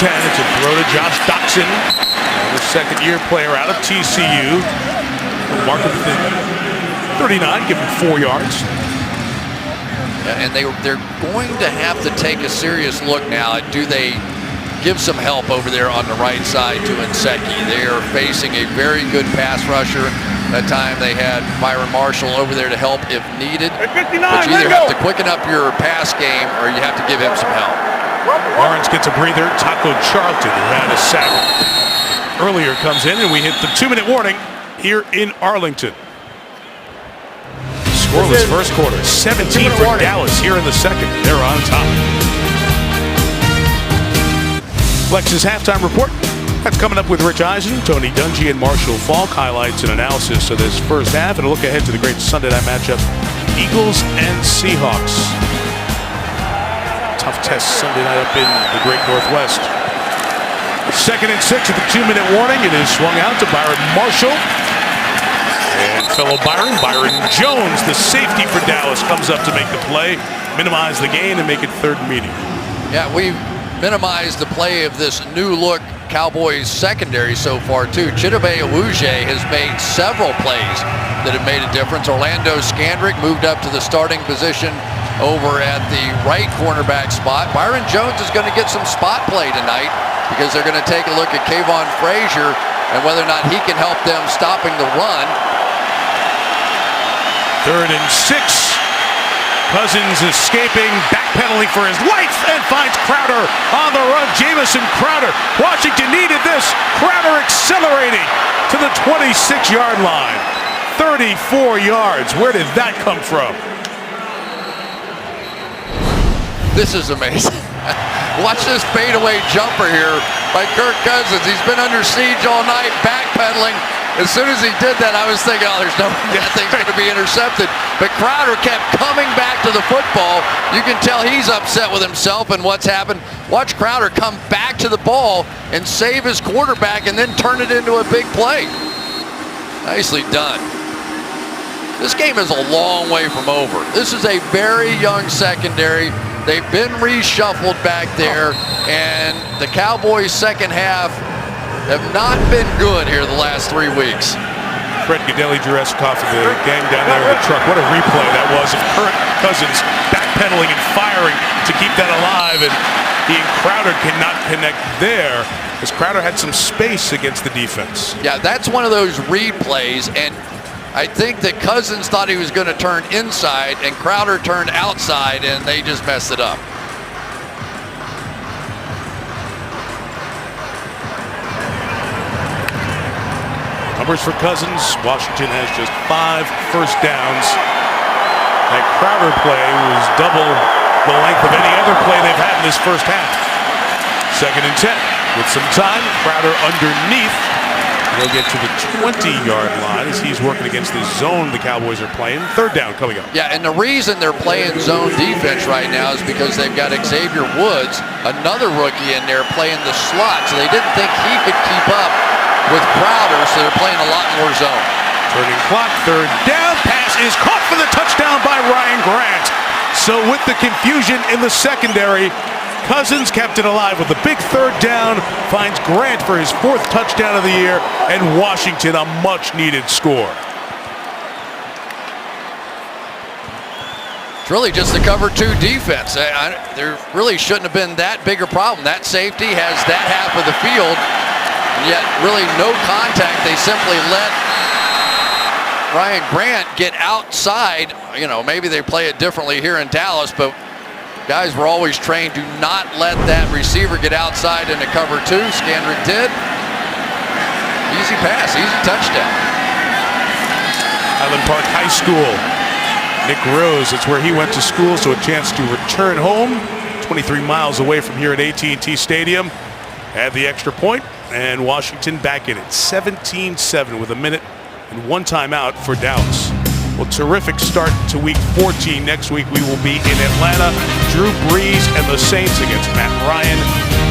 10 to throw to Josh Doxson, the second-year player out of TCU. Mark him at 39, give him 4 yards. And they're going to have to take a serious look now at, do they give some help over there on the right side to Nsekhe? They are facing a very good pass rusher. That time they had Byron Marshall over there to help if needed. But you either have to quicken up your pass game or you have to give him some help. Lawrence gets a breather. Taco Charlton, who had a sack earlier, comes in, and we hit the 2-minute warning here in Arlington. Scoreless first quarter. 17 for Dallas here in the second. They're on top. Flex's halftime report. That's coming up with Rich Eisen, Tony Dungy, and Marshall Falk. Highlights and analysis of this first half, and a look ahead to the great Sunday night matchup, Eagles and Seahawks. Tough test Sunday night up in the great Northwest. 2nd and 6 at the 2-minute warning. It is swung out to Byron Marshall. And fellow Byron Jones, the safety for Dallas, comes up to make the play, minimize the gain, and make it 3rd and medium. Yeah, we've minimized the play of this new look Cowboys secondary so far too. Chidobe Awuzie has made several plays that have made a difference. Orlando Scandrick moved up to the starting position over at the right cornerback spot. Byron Jones is going to get some spot play tonight because they're going to take a look at Kayvon Frazier and whether or not he can help them stopping the run. 3rd and 6. Cousins escaping, backpedaling for his life, and finds Crowder on the run. Jamison Crowder. Washington needed this. Crowder accelerating to the 26-yard line. 34 yards. Where did that come from? This is amazing. Watch this fadeaway jumper here by Kirk Cousins. He's been under siege all night, backpedaling. As soon as he did that, I was thinking, oh, there's no way that thing's going to be intercepted. But Crowder kept coming back to the football. You can tell he's upset with himself and what's happened. Watch Crowder come back to the ball and save his quarterback and then turn it into a big play. Nicely done. This game is a long way from over. This is a very young secondary. They've been reshuffled back there, and the Cowboys' second half have not been good here the last 3 weeks. Fred Gaudelli, Jurassic Coffee, the gang down there in the truck. What a replay that was of Kirk Cousins backpedaling and firing to keep that alive, and he and Crowder cannot connect there as Crowder had some space against the defense. Yeah, that's one of those replays, and I think that Cousins thought he was going to turn inside, and Crowder turned outside, and they just messed it up. Numbers for Cousins. Washington has just 5 first downs. That Crowder play was double the length of any other play they've had in this first half. 2nd and 10. With some time, Crowder underneath. He'll get to the 20-yard line as he's working against the zone the Cowboys are playing. 3rd down coming up. Yeah, and the reason they're playing zone defense right now is because they've got Xavier Woods, another rookie in there, playing the slot. So they didn't think he could keep up with Crowder, so they're playing a lot more zone. Turning clock, 3rd down. Pass is caught for the touchdown by Ryan Grant. So with the confusion in the secondary, Cousins kept it alive with a big 3rd down, finds Grant for his 4th touchdown of the year, and Washington a much-needed score. It's really just the cover 2 defense. There really shouldn't have been that big a problem. That safety has that half of the field, and yet really no contact. They simply let Ryan Grant get outside. You know, maybe they play it differently here in Dallas, but guys were always trained, do not let that receiver get outside into cover 2. Scandrick did. Easy pass, easy touchdown. Highland Park High School. Nick Rose, it's where he went to school, so a chance to return home 23 miles away from here at AT&T Stadium. Had the extra point, and Washington back in it. 17-7 with a minute and one timeout for Dallas. Well, terrific start to week 14. Next week we will be in Atlanta. Drew Brees and the Saints against Matt Ryan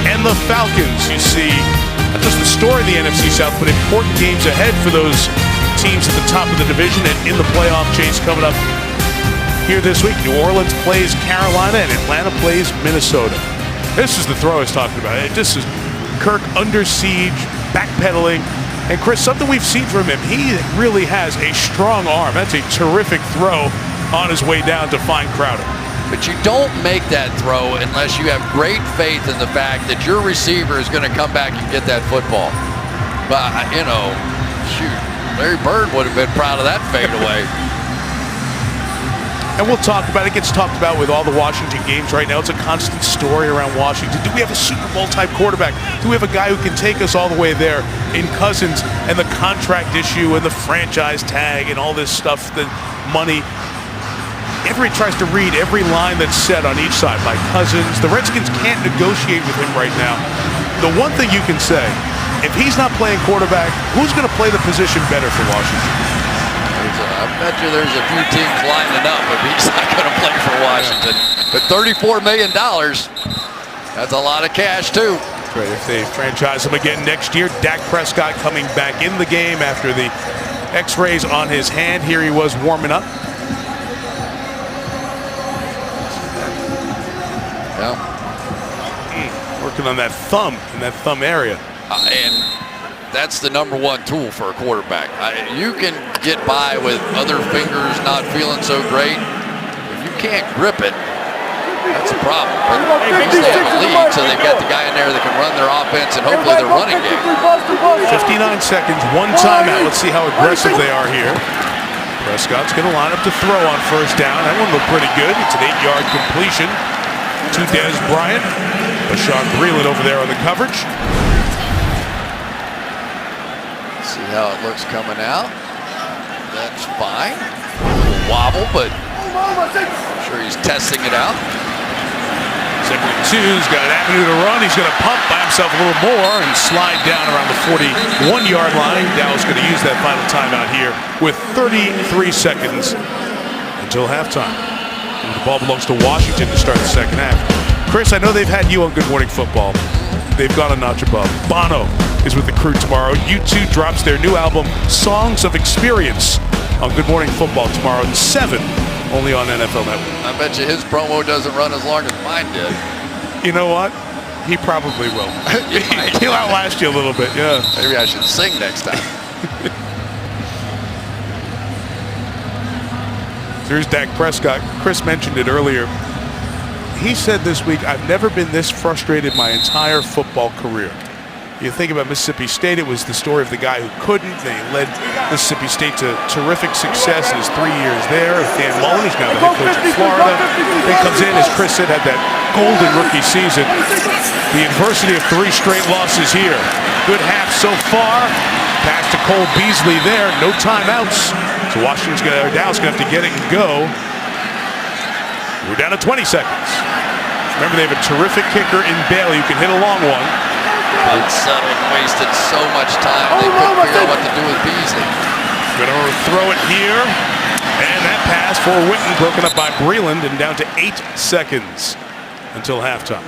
and the Falcons. You see, not just the story of the NFC South, but important games ahead for those teams at the top of the division and in the playoff chase coming up here this week. New Orleans plays Carolina and Atlanta plays Minnesota. This is the throw I was talking about. This is Kirk under siege, backpedaling. And Chris, something we've seen from him, he really has a strong arm. That's a terrific throw on his way down to find Crowder. But you don't make that throw unless you have great faith in the fact that your receiver is going to come back and get that football. But, you know, shoot, Larry Bird would have been proud of that fadeaway. And we'll talk about it. It gets talked about with all the Washington games right now. It's a constant story around Washington. Do we have a Super Bowl type quarterback? Do we have a guy who can take us all the way there in Cousins and the contract issue and the franchise tag and all this stuff, the money? Everybody tries to read every line that's said on each side by Cousins. The Redskins can't negotiate with him right now. The one thing you can say, if he's not playing quarterback, who's going to play the position better for Washington? I bet you there's a few teams lining up if he's not going to play for Washington. But $34 million, that's a lot of cash too. Right, if they franchise him again next year. Dak Prescott coming back in the game after the x-rays on his hand. Here he was warming up. Yeah. Working on that thumb, in that thumb area. And that's the number one tool for a quarterback. You can get by with other fingers not feeling so great. If you can't grip it, that's a problem. But at least they have a lead, so they've got the guy in there that can run their offense and hopefully their running game. 59 seconds, one timeout. Let's see how aggressive they are here. Prescott's going to line up to throw on first down. That one looked pretty good. It's an 8-yard completion to Dez Bryant. Bashaud Breeland over there on the coverage. See how it looks coming out. That's fine. A little wobble, but I'm sure he's testing it out. Second and 2, he's got an avenue to run. He's going to pump by himself a little more and slide down around the 41-yard line. Dallas going to use that final timeout here with 33 seconds until halftime. And the ball belongs to Washington to start the second half. Chris, I know they've had you on Good Morning Football. They've gone a notch above. Bono is with the crew tomorrow. U2 drops their new album, Songs of Experience, on Good Morning Football tomorrow at 7, only on NFL Network. I bet you his promo doesn't run as long as mine did. You know what? He probably will. He'll outlast you a little bit, yeah. Maybe I should sing next time. Here's Dak Prescott. Chris mentioned it earlier. He said this week, I've never been this frustrated my entire football career. You think about Mississippi State, it was the story of the guy who couldn't. They led Mississippi State to terrific success in his 3 years there. Dan Mullen, he's now the head coach of Florida. Then comes in, as Chris said, had that golden rookie season. The adversity of 3 straight losses here. Good half so far. Pass to Cole Beasley there, no timeouts. So Dallas going to have to get it and go. We're down to 20 seconds. Remember, they have a terrific kicker in Bailey who can hit a long one. Unsettled and wasted so much time. They couldn't figure out what to do with Beasley. Going to throw it here. And that pass for Witten broken up by Breeland and down to 8 seconds until halftime.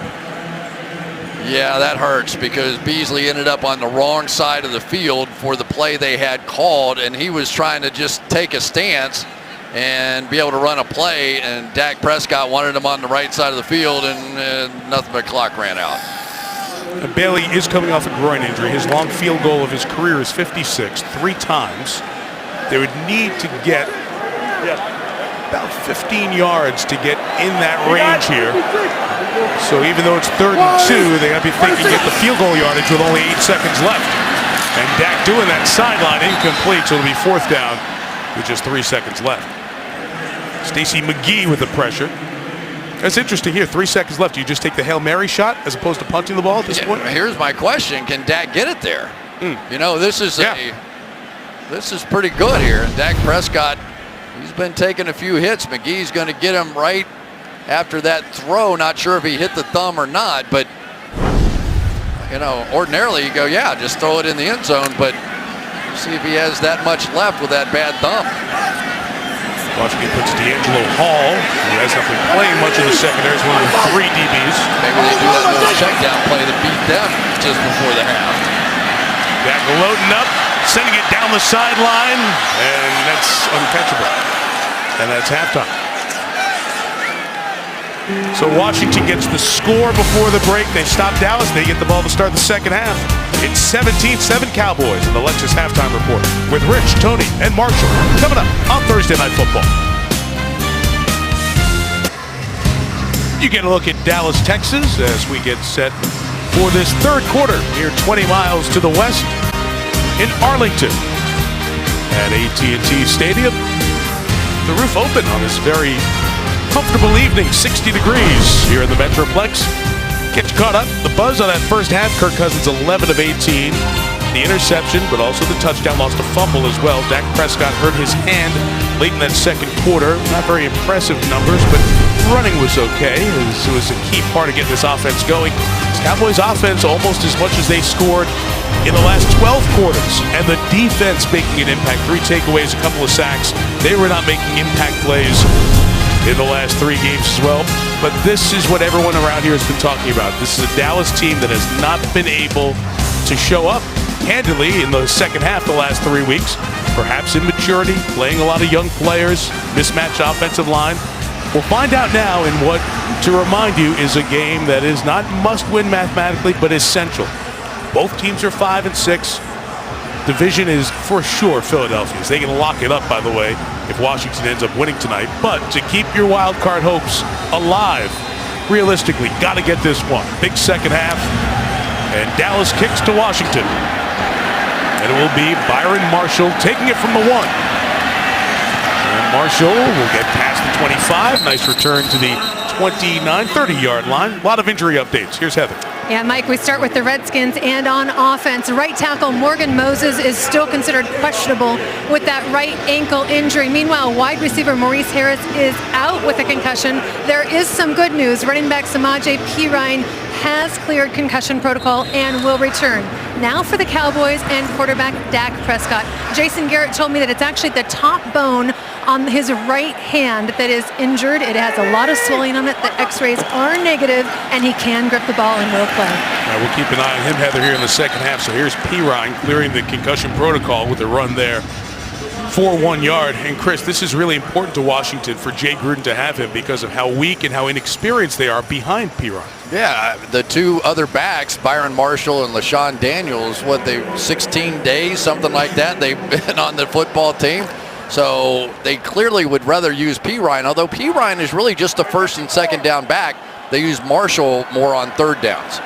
Yeah, that hurts because Beasley ended up on the wrong side of the field for the play they had called, and he was trying to just take a stance and be able to run a play, and Dak Prescott wanted him on the right side of the field, and nothing but clock ran out. And Bailey is coming off a groin injury. His long field goal of his career is 56, 3 times. They would need to get about 15 yards to get in that range here. So even though it's 3rd and 2, they got to be thinking get the field goal yardage with only 8 seconds left. And Dak doing that sideline incomplete, so it'll be 4th down with just 3 seconds left. Stacey McGee with the pressure. That's interesting here. 3 seconds left. You just take the Hail Mary shot as opposed to punting the ball at this point? Here's my question. Can Dak get it there? You know, this is this is pretty good here. And Dak Prescott, he's been taking a few hits. McGee's going to get him right after that throw. Not sure if he hit the thumb or not, but you know, ordinarily you go, yeah, just throw it in the end zone, but see if he has that much left with that bad thumb. Washington puts D'Angelo Hall, who has not been playing much in the secondary, as one of the 3 DBs. Maybe they do that little check down play to beat them just before the half. Dak loading up, sending it down the sideline, and that's uncatchable. And that's halftime. So Washington gets the score before the break. They stop Dallas. They get the ball to start the second half. It's 17-7 Cowboys in the Lexus Halftime Report with Rich, Tony, and Marshall coming up on Thursday Night Football. You get a look at Dallas, Texas as we get set for this third quarter here 20 miles to the west in Arlington at AT&T Stadium. The roof open on this very comfortable evening, 60 degrees here in the Metroplex. Get you caught up. The buzz on that first half, Kirk Cousins 11 of 18. The interception, but also the touchdown, lost a fumble as well. Dak Prescott hurt his hand late in that second quarter. Not very impressive numbers, but running was okay. It was a key part of getting this offense going. This Cowboys offense almost as much as they scored in the last 12 quarters. And the defense making an impact. 3 takeaways, a couple of sacks. They were not making impact plays in the last 3 games as well. But this is what everyone around here has been talking about. This is a Dallas team that has not been able to show up handily in the second half the last 3 weeks. Perhaps immaturity, playing a lot of young players, mismatched offensive line. We'll find out now in what, to remind you, is a game that is not must-win mathematically, but essential. Both teams are 5-6. Division is for sure Philadelphia's. They can lock it up, by the way, if Washington ends up winning tonight. But to keep your wild card hopes alive, realistically, got to get this one. Big second half, and Dallas kicks to Washington. And it will be Byron Marshall taking it from the 1. And Marshall will get past the 25. Nice return to the 29, 30-yard line. A lot of injury updates. Here's Heather. Yeah, Mike, we start with the Redskins, and on offense, right tackle Morgan Moses is still considered questionable with that right ankle injury. Meanwhile, wide receiver Maurice Harris is out with a concussion. There is some good news. Running back Samaje Perine has cleared concussion protocol and will return. Now for the Cowboys and quarterback Dak Prescott. Jason Garrett told me that it's actually the top bone on his right hand that is injured. It has a lot of swelling on it. The x-rays are negative, and he can grip the ball and will play. We'll keep an eye on him, Heather, here in the second half. So here's Perine clearing the concussion protocol with a run there for 1 yard. And Chris, this is really important to Washington for Jay Gruden to have him because of how weak and how inexperienced they are behind Perine. Yeah, the 2 other backs, Byron Marshall and LaShawn Daniels, 16 days, something like that, they've been on the football team. So they clearly would rather use Perine, although Perine is really just the first and second down back. They use Marshall more on third downs.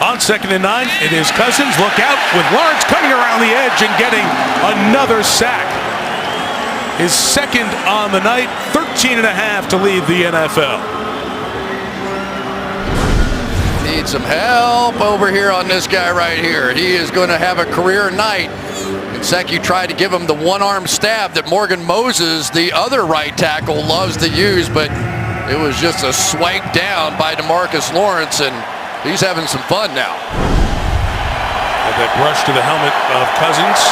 On 2nd and 9, it is Cousins. Look out with Lawrence coming around the edge and getting another sack. His second on the night, 13.5 to lead the NFL. Need some help over here on this guy right here. He is going to have a career night. Gesicki tried to give him the one-arm stab that Morgan Moses, the other right tackle, loves to use, but it was just a swipe down by DeMarcus Lawrence, and he's having some fun now. And that brush to the helmet of Cousins.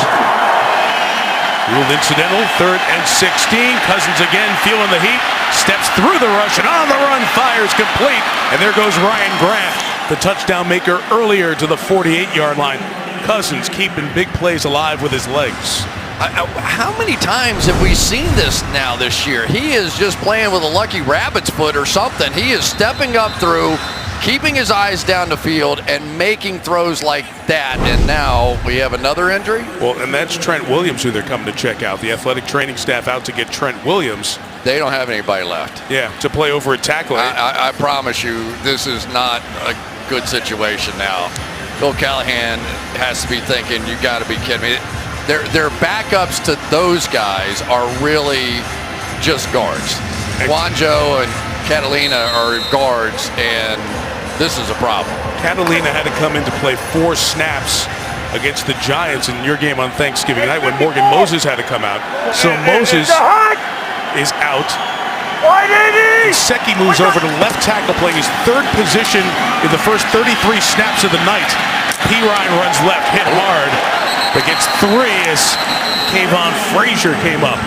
Ruled incidental, 3rd and 16. Cousins again feeling the heat, steps through the rush, and on the run, fires complete. And there goes Ryan Grant, the touchdown maker earlier to the 48-yard line. Cousins keeping big plays alive with his legs. How many times have we seen this now this year? He is just playing with a lucky rabbit's foot or something. He is stepping up through, keeping his eyes down the field, and making throws like that. And now we have another injury? Well, and that's Trent Williams who they're coming to check out. The athletic training staff out to get Trent Williams. They don't have anybody left. Yeah, to play over at tackle. I promise you, this is not a good situation now. Bill Callahan has to be thinking, you got to be kidding me. Their backups to those guys are really just guards. Wanjo and Catalina are guards, and this is a problem. Catalina had to come in to play 4 snaps against the Giants in your game on Thanksgiving night when Morgan Moses had to come out. So Moses is out. Seki moves over to left tackle, playing his 3rd position in the first 33 snaps of the night. P. Ryan runs left, hit hard, but gets 3 as Kayvon Frazier came up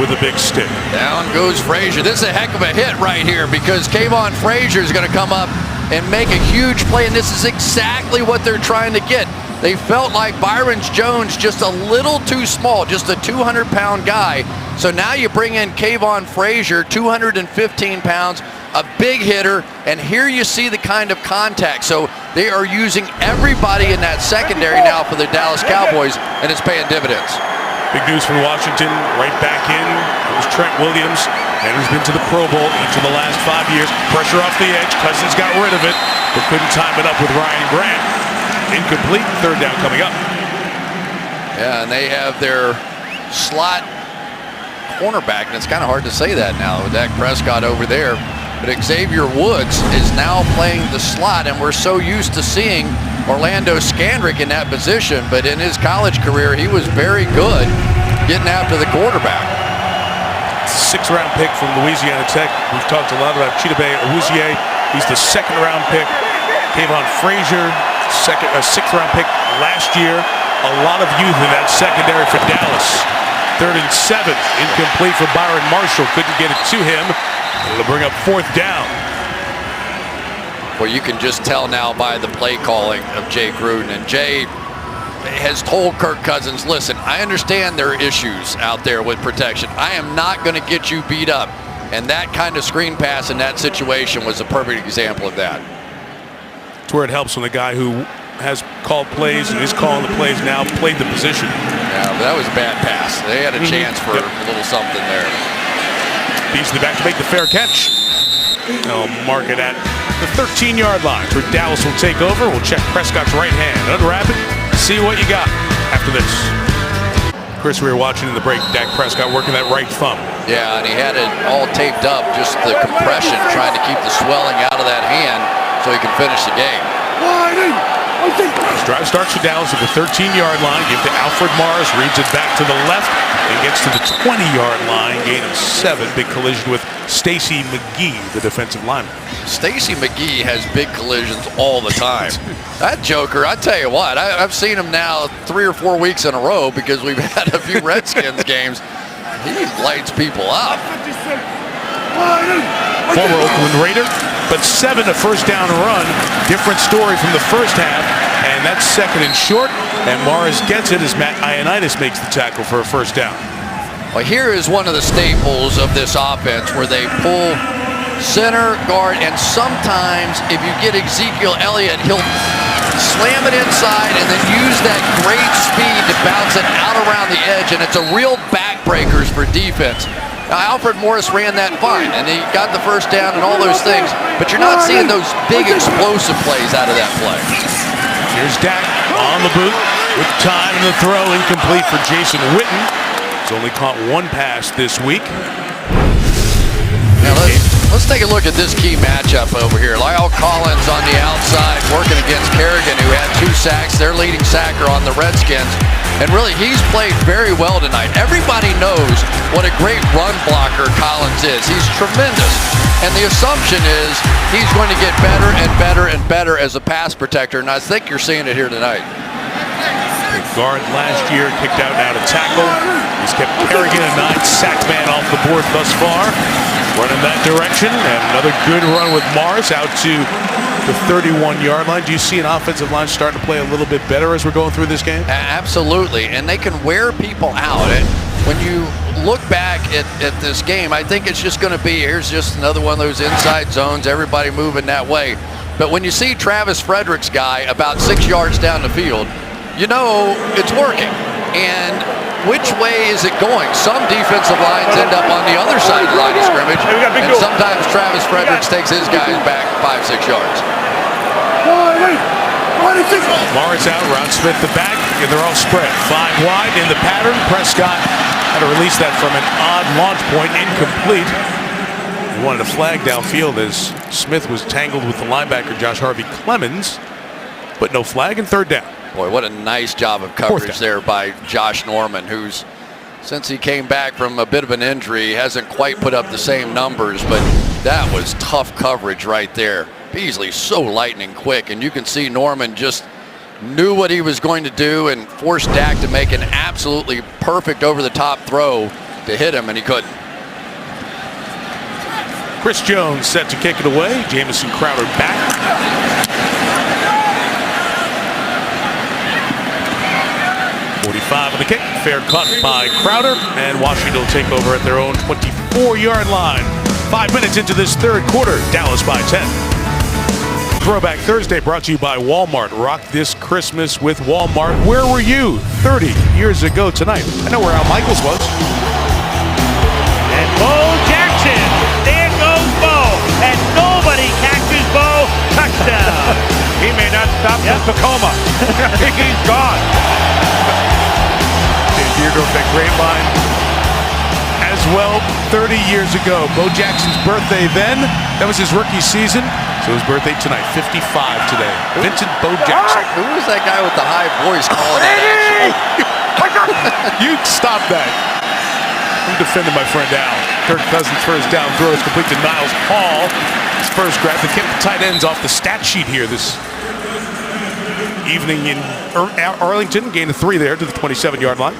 with a big stick. Down goes Frazier. This is a heck of a hit right here because Kayvon Frazier is going to come up and make a huge play, and this is exactly what they're trying to get. They felt like Byron Jones just a little too small, just a 200-pound guy. So now you bring in Kayvon Frazier, 215 pounds, a big hitter, and here you see the kind of contact. So they are using everybody in that secondary now for the Dallas Cowboys, and it's paying dividends. Big news from Washington, right back in. It was Trent Williams, and he's been to the Pro Bowl each of the last 5 years. Pressure off the edge, Cousins got rid of it, but couldn't time it up with Ryan Grant. Incomplete, 3rd down coming up. Yeah, and they have their slot cornerback, and it's kind of hard to say that now with Dak Prescott over there. But Xavier Woods is now playing the slot, and we're so used to seeing Orlando Scandrick in that position, but in his college career, he was very good getting after the quarterback. 6th-round pick from Louisiana Tech. We've talked a lot about Chidobe Awuzie. He's the 2nd-round pick. Kayvon Frazier, 6th-round pick last year. A lot of youth in that secondary for Dallas. 3rd and 7, incomplete for Byron Marshall. Couldn't get it to him. It'll bring up 4th down. Well, you can just tell now by the play calling of Jay Gruden. And Jay has told Kirk Cousins, listen, I understand there are issues out there with protection. I am not going to get you beat up. And that kind of screen pass in that situation was a perfect example of that. It's where it helps when the guy who has called plays and is calling the plays now played the position. Yeah, but that was a bad pass. They had a chance for a little something there. Beasley back to make the fair catch. They'll mark it at the 13-yard line. Where Dallas will take over. We'll check Prescott's right hand. Unwrap it. See what you got after this. Chris, we were watching in the break. Dak Prescott working that right thumb. Yeah, and he had it all taped up, just the compression, trying to keep the swelling out of that hand so he can finish the game. This drive starts for Dallas at the 13-yard line. Give to Alfred Morris. Reads it back to the left and gets to the 20-yard line. Gain of 7. Big collision with Stacy McGee, the defensive lineman. Stacy McGee has big collisions all the time. That joker, I tell you what, I've seen him now 3 or 4 weeks in a row because we've had a few Redskins games. He lights people up. Former Oakland Raider, but 7 a first down run. Different story from the first half, and that's 2nd and short, and Morris gets it as Matt Ioannidis makes the tackle for a first down. Well, here is one of the staples of this offense where they pull center, guard, and sometimes if you get Ezekiel Elliott, he'll slam it inside and then use that great speed to bounce it out around the edge, and it's a real backbreakers for defense. Now, Alfred Morris ran that fine, and he got the first down and all those things, but you're not seeing those big explosive plays out of that play. Here's Dak on the boot with time in the throw, incomplete for Jason Witten. He's only caught 1 pass this week. Now let's take a look at this key matchup over here. Lyle Collins on the outside working against Kerrigan, who had 2 sacks, their leading sacker on the Redskins. And really, he's played very well tonight. Everybody knows what a great run blocker Collins is. He's tremendous. And the assumption is he's going to get better and better and better as a pass protector, and I think you're seeing it here tonight. Guard last year, kicked out now to tackle. He's kept Kerrigan, a 9-sack man, off the board thus far. Running that direction, and another good run with Morris out to the 31-yard line. Do you see an offensive line starting to play a little bit better as we're going through this game? Absolutely, and they can wear people out. And when you look back at this game, I think it's just going to be, here's just another one of those inside zones, everybody moving that way. But when you see Travis Frederick's guy about 6 yards down the field, you know it's working. And which way is it going? Some defensive lines end up on the other side of the line of scrimmage, and sometimes Travis Fredericks takes his guys back 5-6 yards. Morris out, Ron Smith the back, and they're all spread. 5 wide in the pattern. Prescott had to release that from an odd launch point, incomplete. wanted a flag downfield as Smith was tangled with the linebacker Josh Harvey Clemens, but no flag and third down. Boy, what a nice job of coverage there by Josh Norman, who's, since he came back from a bit of an injury, hasn't quite put up the same numbers, but that was tough coverage right there. Beasley's so lightning quick, and you can see Norman just knew what he was going to do and forced Dak to make an absolutely perfect over-the-top throw to hit him, and he couldn't. Chris Jones set to kick it away. Jamison Crowder back. 45 on the kick. Fair cut by Crowder, and Washington will take over at their own 24-yard line. 5 minutes into this third quarter, Dallas by 10. Throwback Thursday brought to you by Walmart. Rock this Christmas with Walmart. Where were you 30 years ago tonight? I know where Al Michaels was. And Bo Jackson. There goes Bo. And nobody catches Bo. Touchdown. He may not stop in Tacoma. I think he's gone. Deirdre with that great line as well. 30 years ago, Bo Jackson's birthday then. That was his rookie season. So his birthday tonight, 55 today. Vincent Bo Jackson. Who was that guy with the high voice calling that action? You stop that. I'm defending my friend Al. Kirk Cousins first down throws complete to Niles Paul. His first grab to keep the tight ends off the stat sheet here this evening in Arlington. Gain of 3 there to the 27-yard line.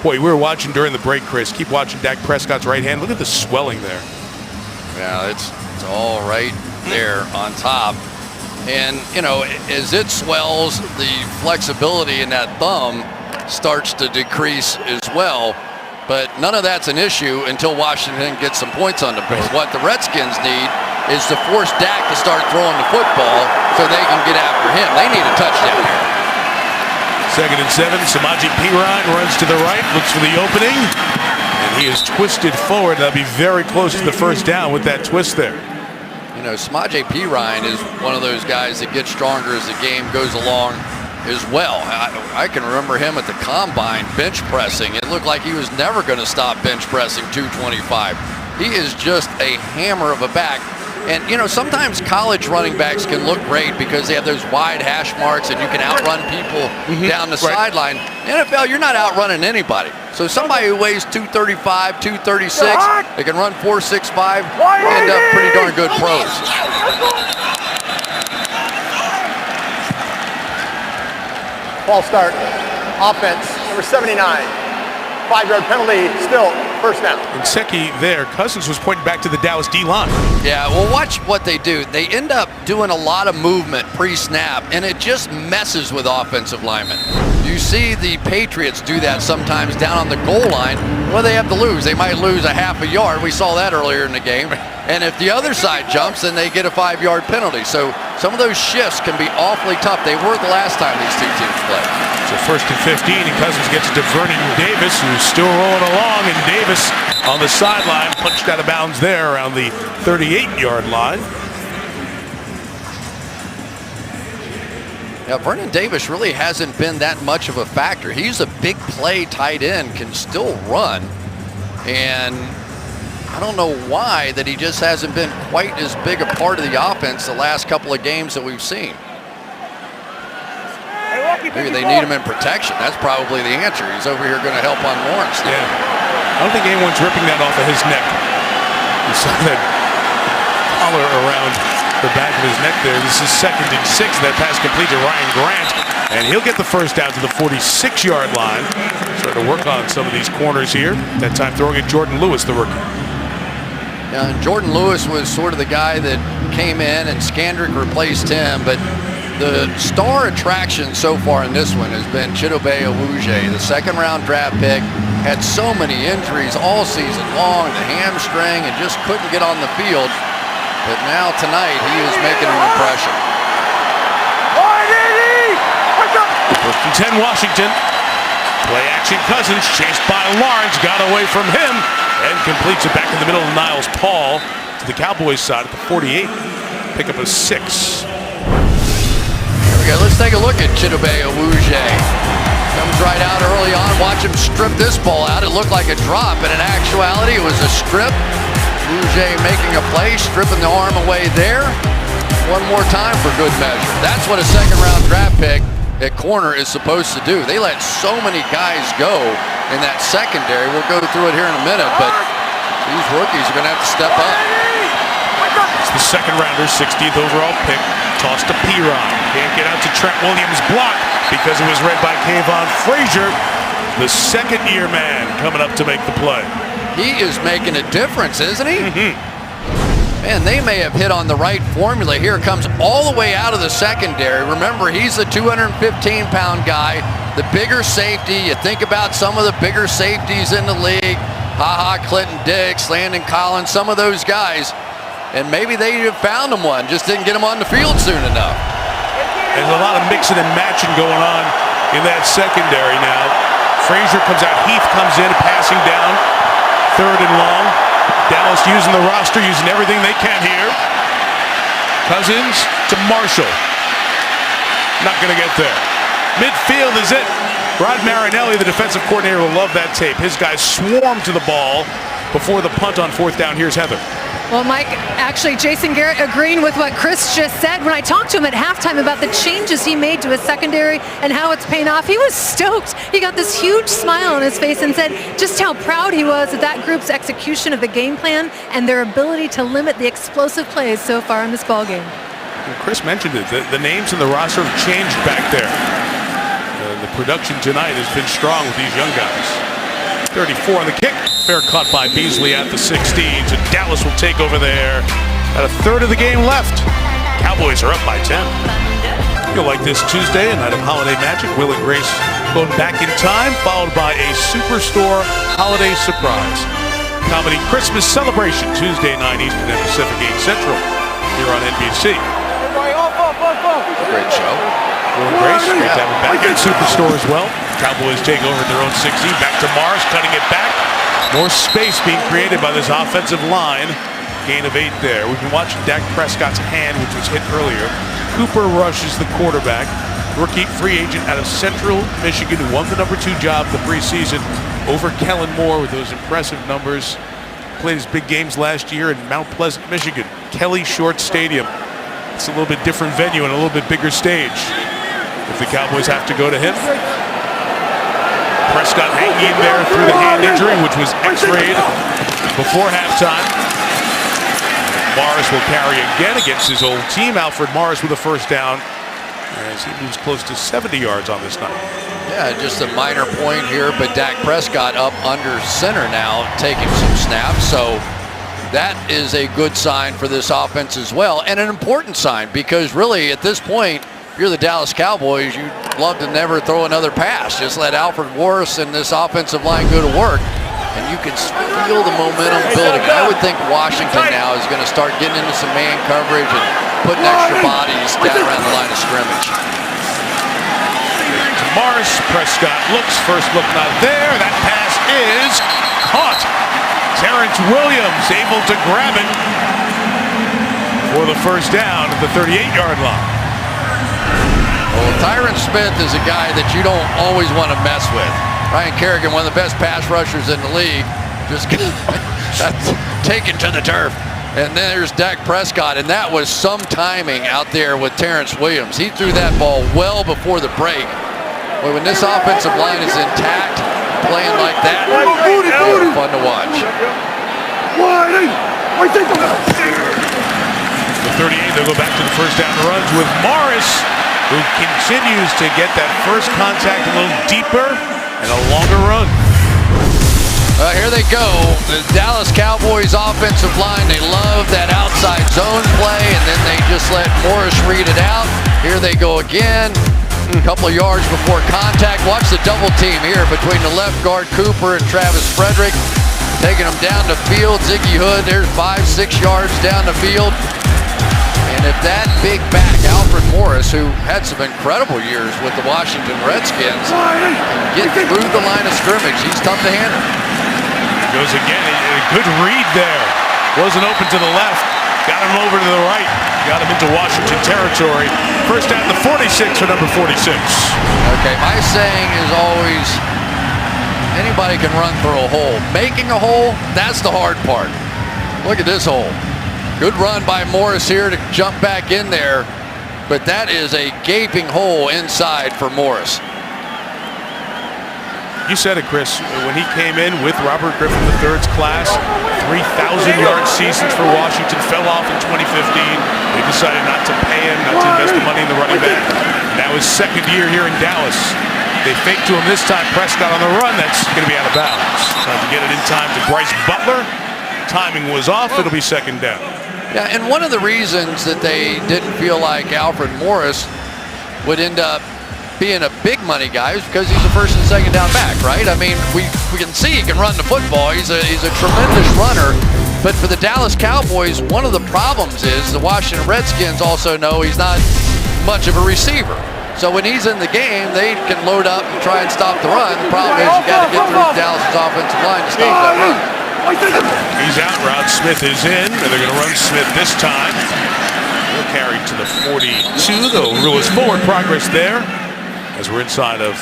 Boy, we were watching during the break, Chris. Keep watching Dak Prescott's right hand. Look at the swelling there. Yeah, it's all right there on top. And, you know, as it swells, the flexibility in that thumb starts to decrease as well. But none of that's an issue until Washington gets some points on the board. What the Redskins need is to force Dak to start throwing the football so they can get after him. They need a touchdown here. 2nd and 7. Samaje Perine runs to the right, looks for the opening, and he is twisted forward. That'll be very close to the first down with that twist there. You know, Samaje Perine is one of those guys that gets stronger as the game goes along as well. I can remember him at the combine bench pressing. It looked like he was never going to stop bench pressing 225. He is just a hammer of a back. And, you know, sometimes college running backs can look great because they have those wide hash marks and you can outrun people down the sideline. NFL, you're not outrunning anybody. So somebody who weighs 235, 236, they can run 4.65, end up pretty darn good pros. False start. Offense, number 79. 5-yard penalty, still first down. And Secchi there. Cousins was pointing back to the Dallas D-line. Yeah, well, watch what they do. They end up doing a lot of movement pre-snap, and it just messes with offensive linemen. You see the Patriots do that sometimes down on the goal line. Well, they have to lose. They might lose a half a yard. We saw that earlier in the game. And if the other side jumps, then they get a 5-yard penalty. So some of those shifts can be awfully tough. They were the last time these two teams played. So 1st and 15, and Cousins gets it to Vernon Davis, who's still rolling along, and Davis on the sideline, punched out of bounds there around the 38-yard line. Yeah, Vernon Davis really hasn't been that much of a factor. He's a big play tight end, can still run, and I don't know why that he just hasn't been quite as big a part of the offense the last couple of games that we've seen. Maybe they need him in protection. That's probably the answer. He's over here going to help on Lawrence. Yeah. I don't think anyone's ripping that off of his neck. You saw that collar around the back of his neck there. This is 2nd and 6. That pass complete to Ryan Grant. And he'll get the first down to the 46-yard line. Starting to work on some of these corners here. That time throwing at Jordan Lewis, the rookie. Yeah, and Jordan Lewis was sort of the guy that came in, and Skandrick replaced him. But the star attraction so far in this one has been Chidobe Awuzie, the 2nd-round draft pick. Had so many injuries all season long, the hamstring, and just couldn't get on the field. But now tonight he is making an impression. 1st and 10 Washington. Play action Cousins, chased by Lawrence, got away from him, and completes it back in the middle of Niles Paul to the Cowboys side at the 48. Pick up a 6. Okay, let's take a look at Chidobe Awuzie. Comes right out early on. Watch him strip this ball out. It looked like a drop, but in actuality, it was a strip. Bouger making a play, stripping the arm away there. One more time for good measure. That's what a second-round draft pick at corner is supposed to do. They let so many guys go in that secondary. We'll go through it here in a minute, but these rookies are going to have to step up. It's the second rounder, 60th overall pick. Tossed to Piron. Can't get out to Trent Williams. Blocked because it was read by Kayvon Frazier. The second-year man coming up to make the play. He is making a difference, isn't he? Man, they may have hit on the right formula. Here comes all the way out of the secondary. Remember, he's a 215-pound guy, the bigger safety. You think about some of the bigger safeties in the league. Clinton Dix, Landon Collins, some of those guys. And maybe they have found him one, just didn't get him on the field soon enough. There's a lot of mixing and matching going on in that secondary now. Frazier comes out, Heath comes in, passing down, 3rd and long. Dallas using the roster, using everything they can here. Cousins to Marshall. Not going to get there. Midfield is it. Rod Marinelli, the defensive coordinator, will love that tape. His guys swarm to the ball before the punt on 4th down. Here's Heather. Well, Mike, actually, Jason Garrett agreeing with what Chris just said. When I talked to him at halftime about the changes he made to his secondary and how it's paying off, he was stoked. He got this huge smile on his face and said just how proud he was of that group's execution of the game plan and their ability to limit the explosive plays so far in this ballgame. Chris mentioned it. The names in the roster have changed back there. The production tonight has been strong with these young guys. 34 on the kick. Fair cut by Beasley at the 16s, and Dallas will take over there. At a third of the game left. Cowboys are up by 10. You'll like this Tuesday, a night of holiday magic. Will and Grace going back in time, followed by a Superstore holiday surprise. Comedy Christmas celebration, Tuesday 9 Eastern and Pacific, 8 Central, here on NBC. Great show. Will and Grace, great to have him back at Superstore as well. Cowboys take over their own 16, back to Mars, cutting it back. More space being created by this offensive line. Gain of 8 there. We've been watching Dak Prescott's hand, which was hit earlier. Cooper Rush is the quarterback. Rookie free agent out of Central Michigan who won the number 2 job the preseason over Kellen Moore with those impressive numbers. Played his big games last year in Mount Pleasant, Michigan. Kelly Short Stadium. It's a little bit different venue and a little bit bigger stage. If the Cowboys have to go to him. Prescott hanging in there through the hand injury, which was x-rayed before halftime. Morris will carry again against his old team. Alfred Morris with a first down as he moves close to 70 yards on this night. Yeah, just a minor point here, but Dak Prescott up under center now, taking some snaps. So that is a good sign for this offense as well, and an important sign because really at this point, if you're the Dallas Cowboys, you'd love to never throw another pass. Just let Alfred Morris and this offensive line go to work, and you can feel the momentum building. And I would think Washington now is going to start getting into some man coverage and putting extra bodies down around the line of scrimmage. Morris, Prescott looks, first look not there. That pass is caught. Terrence Williams able to grab it for the first down at the 38-yard line. Well, Tyron Smith is a guy that you don't always want to mess with. Ryan Kerrigan, one of the best pass rushers in the league, just taken to the turf. And then there's Dak Prescott, and that was some timing out there with Terrence Williams. He threw that ball well before the break. Boy, when this offensive line is intact, playing like that, fun to watch. The 38, they'll go back to the first down runs with Morris, who continues to get that first contact a little deeper and a longer run. Here they go. The Dallas Cowboys offensive line, they love that outside zone play, and then they just let Morris read it out. Here they go again. A couple of yards before contact. Watch the double team here between the left guard Cooper and Travis Frederick. Taking them down the field. Ziggy Hood, there's 5-6 yards down the field. And if that big back, Alfred Morris, who had some incredible years with the Washington Redskins, can get through the line of scrimmage, he's tough to handle. Goes again, a good read there. Wasn't open to the left, got him over to the right, got him into Washington territory. First down to 46 for number 46. Okay, my saying is always, anybody can run through a hole. Making a hole, that's the hard part. Look at this hole. Good run by Morris here to jump back in there, but that is a gaping hole inside for Morris. You said it, Chris, when he came in with Robert Griffin III's class, 3,000-yard seasons for Washington, fell off in 2015. They decided not to pay him, not to invest the money in the running back. Now his second year here in Dallas. They faked to him this time. Prescott on the run. That's going to be out of bounds. Trying to get it in time to Bryce Butler. Timing was off. It'll be second down. Yeah, and one of the reasons that they didn't feel like Alfred Morris would end up being a big money guy is because he's a first and second down back, right? I mean, we can see he can run the football. He's a tremendous runner. But for the Dallas Cowboys, one of the problems is the Washington Redskins also know he's not much of a receiver. So when he's in the game, they can load up and try and stop the run. The problem is you got to get through Dallas's offensive line to stop that run. He's out route. Smith is in, and they're going to run Smith this time. He'll carry to the 42, though. Rules forward progress there as we're inside of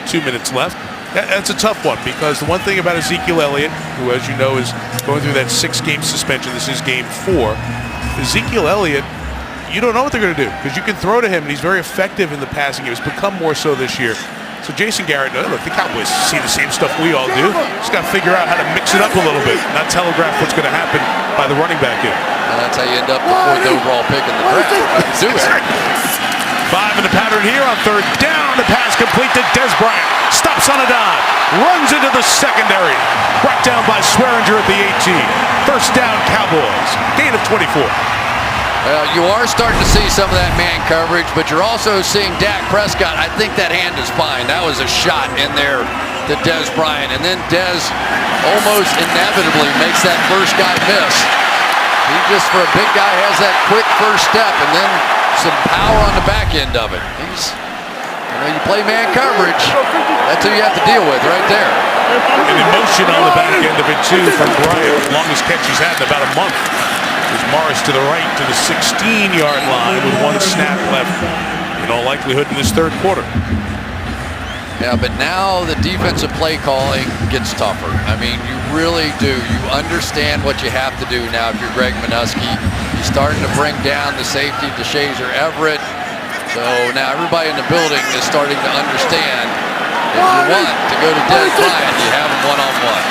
2 minutes left. That's a tough one because the one thing about Ezekiel Elliott, who, as you know, is going through that 6-game suspension, this is game 4. Ezekiel Elliott, you don't know what they're going to do because you can throw to him, and he's very effective in the passing game. He's become more so this year. So Jason Garrett, look, the Cowboys see the same stuff we all do. Just got to figure out how to mix it up a little bit, not telegraph what's going to happen by the running back in. And that's how you end up the 4th overall pick in the draft. Do it. 5 in the pattern here on third down. The pass complete to Dez Bryant. Stops on a dime. Runs into the secondary. Brought down by Swearinger at the 18. First down, Cowboys. Gain of 24. Well, you are starting to see some of that man coverage, but you're also seeing Dak Prescott. I think that hand is fine. That was a shot in there to Dez Bryant. And then Dez almost inevitably makes that first guy miss. He just, for a big guy, has that quick first step and then some power on the back end of it. You play man coverage, that's who you have to deal with right there. And emotion on the back end of it, too, from Bryant. Longest catch he's had in about a month. There's Morris to the right to the 16-yard line with 1 snap left, in all likelihood, in this third quarter. Yeah, but now the defensive play calling gets tougher. I mean, you really do. You understand what you have to do now if you're Greg Manusky. He's starting to bring down the safety to Shazer Everett. So now everybody in the building is starting to understand if you want to go to Dez Bryant, you have him one-on-one.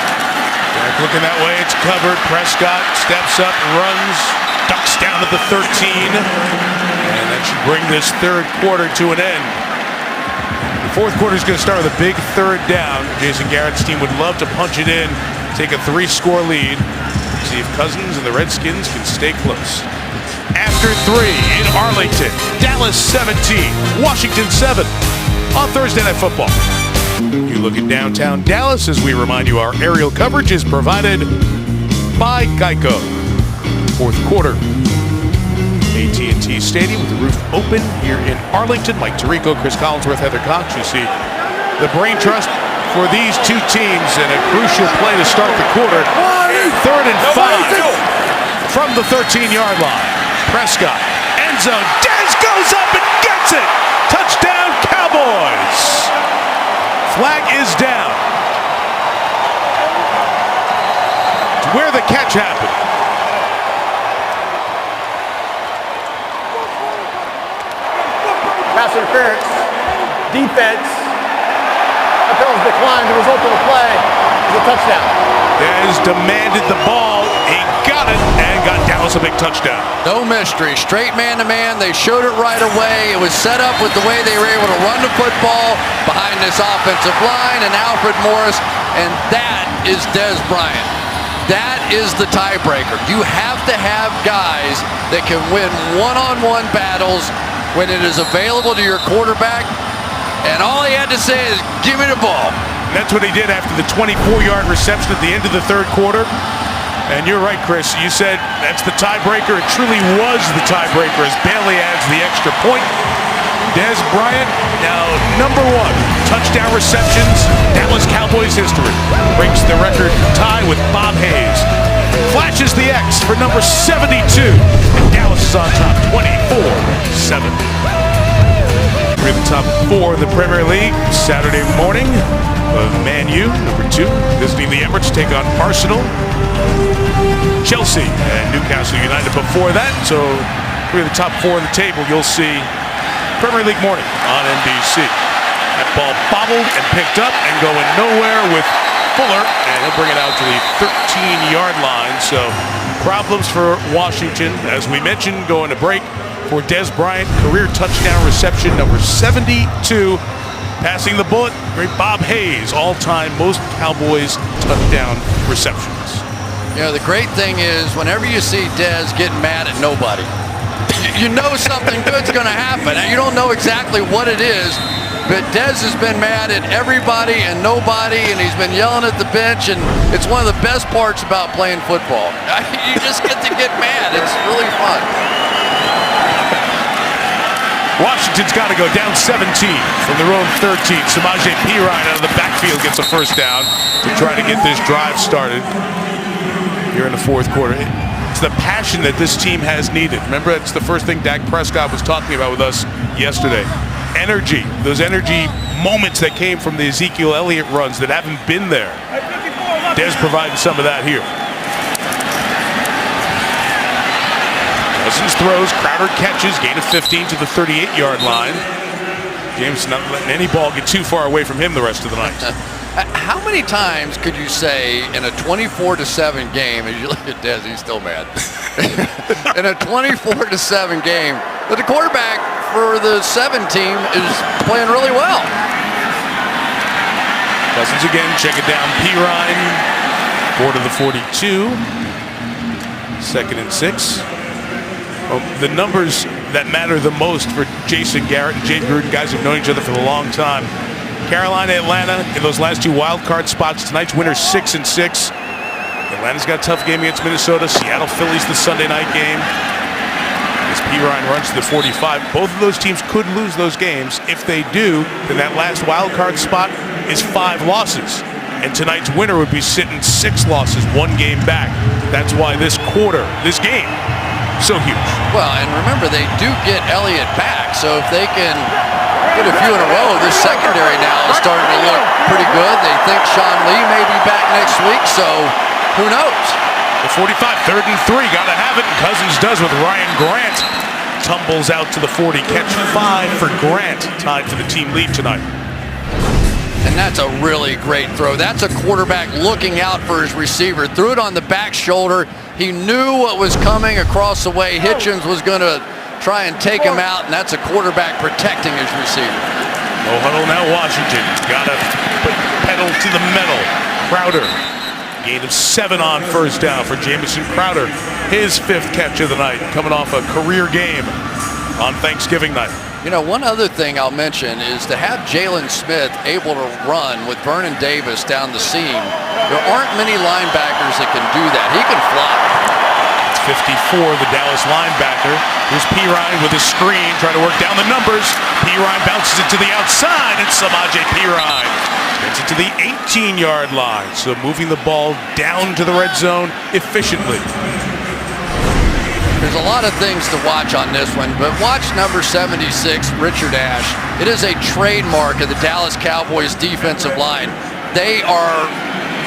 Back looking that way, it's covered. Prescott steps up, runs, ducks down at the 13. And that should bring this third quarter to an end. The fourth quarter is going to start with a big third down. Jason Garrett's team would love to punch it in, take a 3-score lead, see if Cousins and the Redskins can stay close. After 3 in Arlington, Dallas 17, Washington 7 on Thursday Night Football. You look at downtown Dallas as we remind you our aerial coverage is provided by Geico. Fourth quarter, AT&T Stadium with the roof open here in Arlington. Mike Tirico, Chris Collinsworth, Heather Cox. You see the brain trust for these two teams and a crucial play to start the quarter. 3rd and 5 from the 13-yard line. Prescott, end zone. Dez goes up and gets it. Touchdown, Cowboys. Flag is down. To where the catch happened. Pass interference. Defense. Appeals declined. The result of the play is a touchdown. Dez demanded the ball. He got it and got Dallas a big touchdown. No mystery. Straight man-to-man. They showed it right away. It was set up with the way they were able to run the football behind this offensive line and Alfred Morris. And that is Dez Bryant. That is the tiebreaker. You have to have guys that can win one-on-one battles when it is available to your quarterback. And all he had to say is, give me the ball. And that's what he did after the 24-yard reception at the end of the third quarter. And you're right, Chris. You said that's the tiebreaker. It truly was the tiebreaker as Bailey adds the extra point. Dez Bryant, now number 1 touchdown receptions, Dallas Cowboys history. Breaks the record tie with Bob Hayes. Flashes the X for number 72. And Dallas is on top 24-7. We're in the top 4 of the Premier League Saturday morning. of Man U, number 2, visiting the Emirates, take on Arsenal, Chelsea, and Newcastle United before that. So three of the top 4 on the table you'll see Premier League morning on NBC. That ball bobbled and picked up and going nowhere with Fuller, and he'll bring it out to the 13-yard line. So problems for Washington, as we mentioned, going to break for Dez Bryant, career touchdown reception number 72. Passing the bullet, great Bob Hayes, all-time most Cowboys touchdown receptions. You know, the great thing is whenever you see Dez getting mad at nobody, you know something good's going to happen. You don't know exactly what it is, but Dez has been mad at everybody and nobody, and he's been yelling at the bench, and it's one of the best parts about playing football. You just get to get mad. It's really fun. Washington's got to go down 17 from their own 13. Samaje Perine out of the backfield gets a first down to try to get this drive started here in the fourth quarter. It's the passion that this team has needed. Remember, it's the first thing Dak Prescott was talking about with us yesterday. Energy, those energy moments that came from the Ezekiel Elliott runs that haven't been there. Dez providing some of that here. Cousins throws, Crowder catches, gain of 15 to the 38-yard line. James not letting any ball get too far away from him the rest of the night. How many times could you say in a 24-7 game, as you look at Dez, he's still mad, in a 24-7 game, that the quarterback for the 7 team is playing really well? Cousins again, check it down, Perine, 4 to the 42, 2nd and 6. Well, the numbers that matter the most for Jason Garrett and Jay Gruden, guys who've known each other for a long time. Carolina, Atlanta in those last 2 wild card spots. Tonight's winner 6-6. Atlanta's got a tough game against Minnesota. Seattle, Phillies the Sunday night game. As Perine runs to the 45, both of those teams could lose those games. If they do, then that last wild card spot is 5 losses. And tonight's winner would be sitting 6 losses, 1 game back. That's why this game, so huge. Well, and remember, they do get Elliott back, so if they can get a few in a row, this secondary now is starting to look pretty good. They think Sean Lee may be back next week, so who knows? The 45, 3rd and 3, gotta have it, and Cousins does with Ryan Grant. Tumbles out to the 40, catch 5 for Grant, tied for the team lead tonight. And that's a really great throw. That's a quarterback looking out for his receiver. Threw it on the back shoulder. He knew what was coming across the way. Hitchens was going to try and take him out, and that's a quarterback protecting his receiver. No huddle now, Washington. Gotta put pedal to the metal. Crowder, gain of 7 on first down for Jamison Crowder. His 5th catch of the night, coming off a career game on Thanksgiving night. You know, one other thing I'll mention is to have Jalen Smith able to run with Vernon Davis down the seam. There aren't many linebackers that can do that. He can fly. It's 54, the Dallas linebacker. Here's Perine with a screen, trying to work down the numbers. Perine bounces it to the outside, and Samaje Perine gets it to the 18-yard line. So moving the ball down to the red zone efficiently. There's a lot of things to watch on this one, but watch number 76, Richard Ash. It is a trademark of the Dallas Cowboys defensive line. They are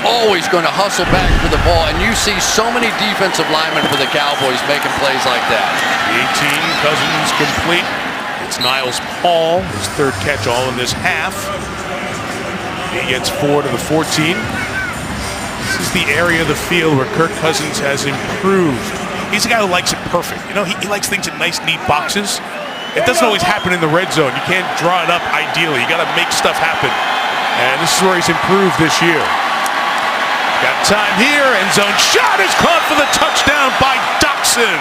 always going to hustle back for the ball, and you see so many defensive linemen for the Cowboys making plays like that. The 18, Cousins complete. It's Niles Paul, his 3rd catch all in this half. He gets 4 to the 14. This is the area of the field where Kirk Cousins has improved. He's a guy who likes it perfect. You know, he likes things in nice, neat boxes. It doesn't always happen in the red zone. You can't draw it up ideally. You got to make stuff happen. And this is where he's improved this year. Got time here. End zone shot is caught for the touchdown by Doxson.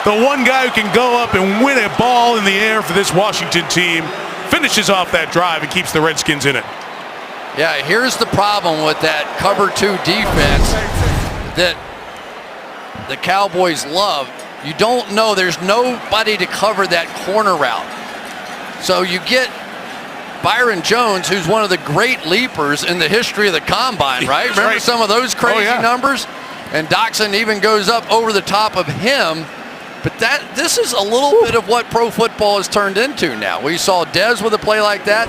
The one guy who can go up and win a ball in the air for this Washington team. Finishes off that drive and keeps the Redskins in it. Yeah, here's the problem with that cover 2 defense that the Cowboys love. You don't know, there's nobody to cover that corner route. So you get Byron Jones, who's one of the great leapers in the history of the combine, right? Remember some of those crazy numbers? And Doxson even goes up over the top of him. But this is a little bit of what pro football has turned into now. We saw Dez with a play like that.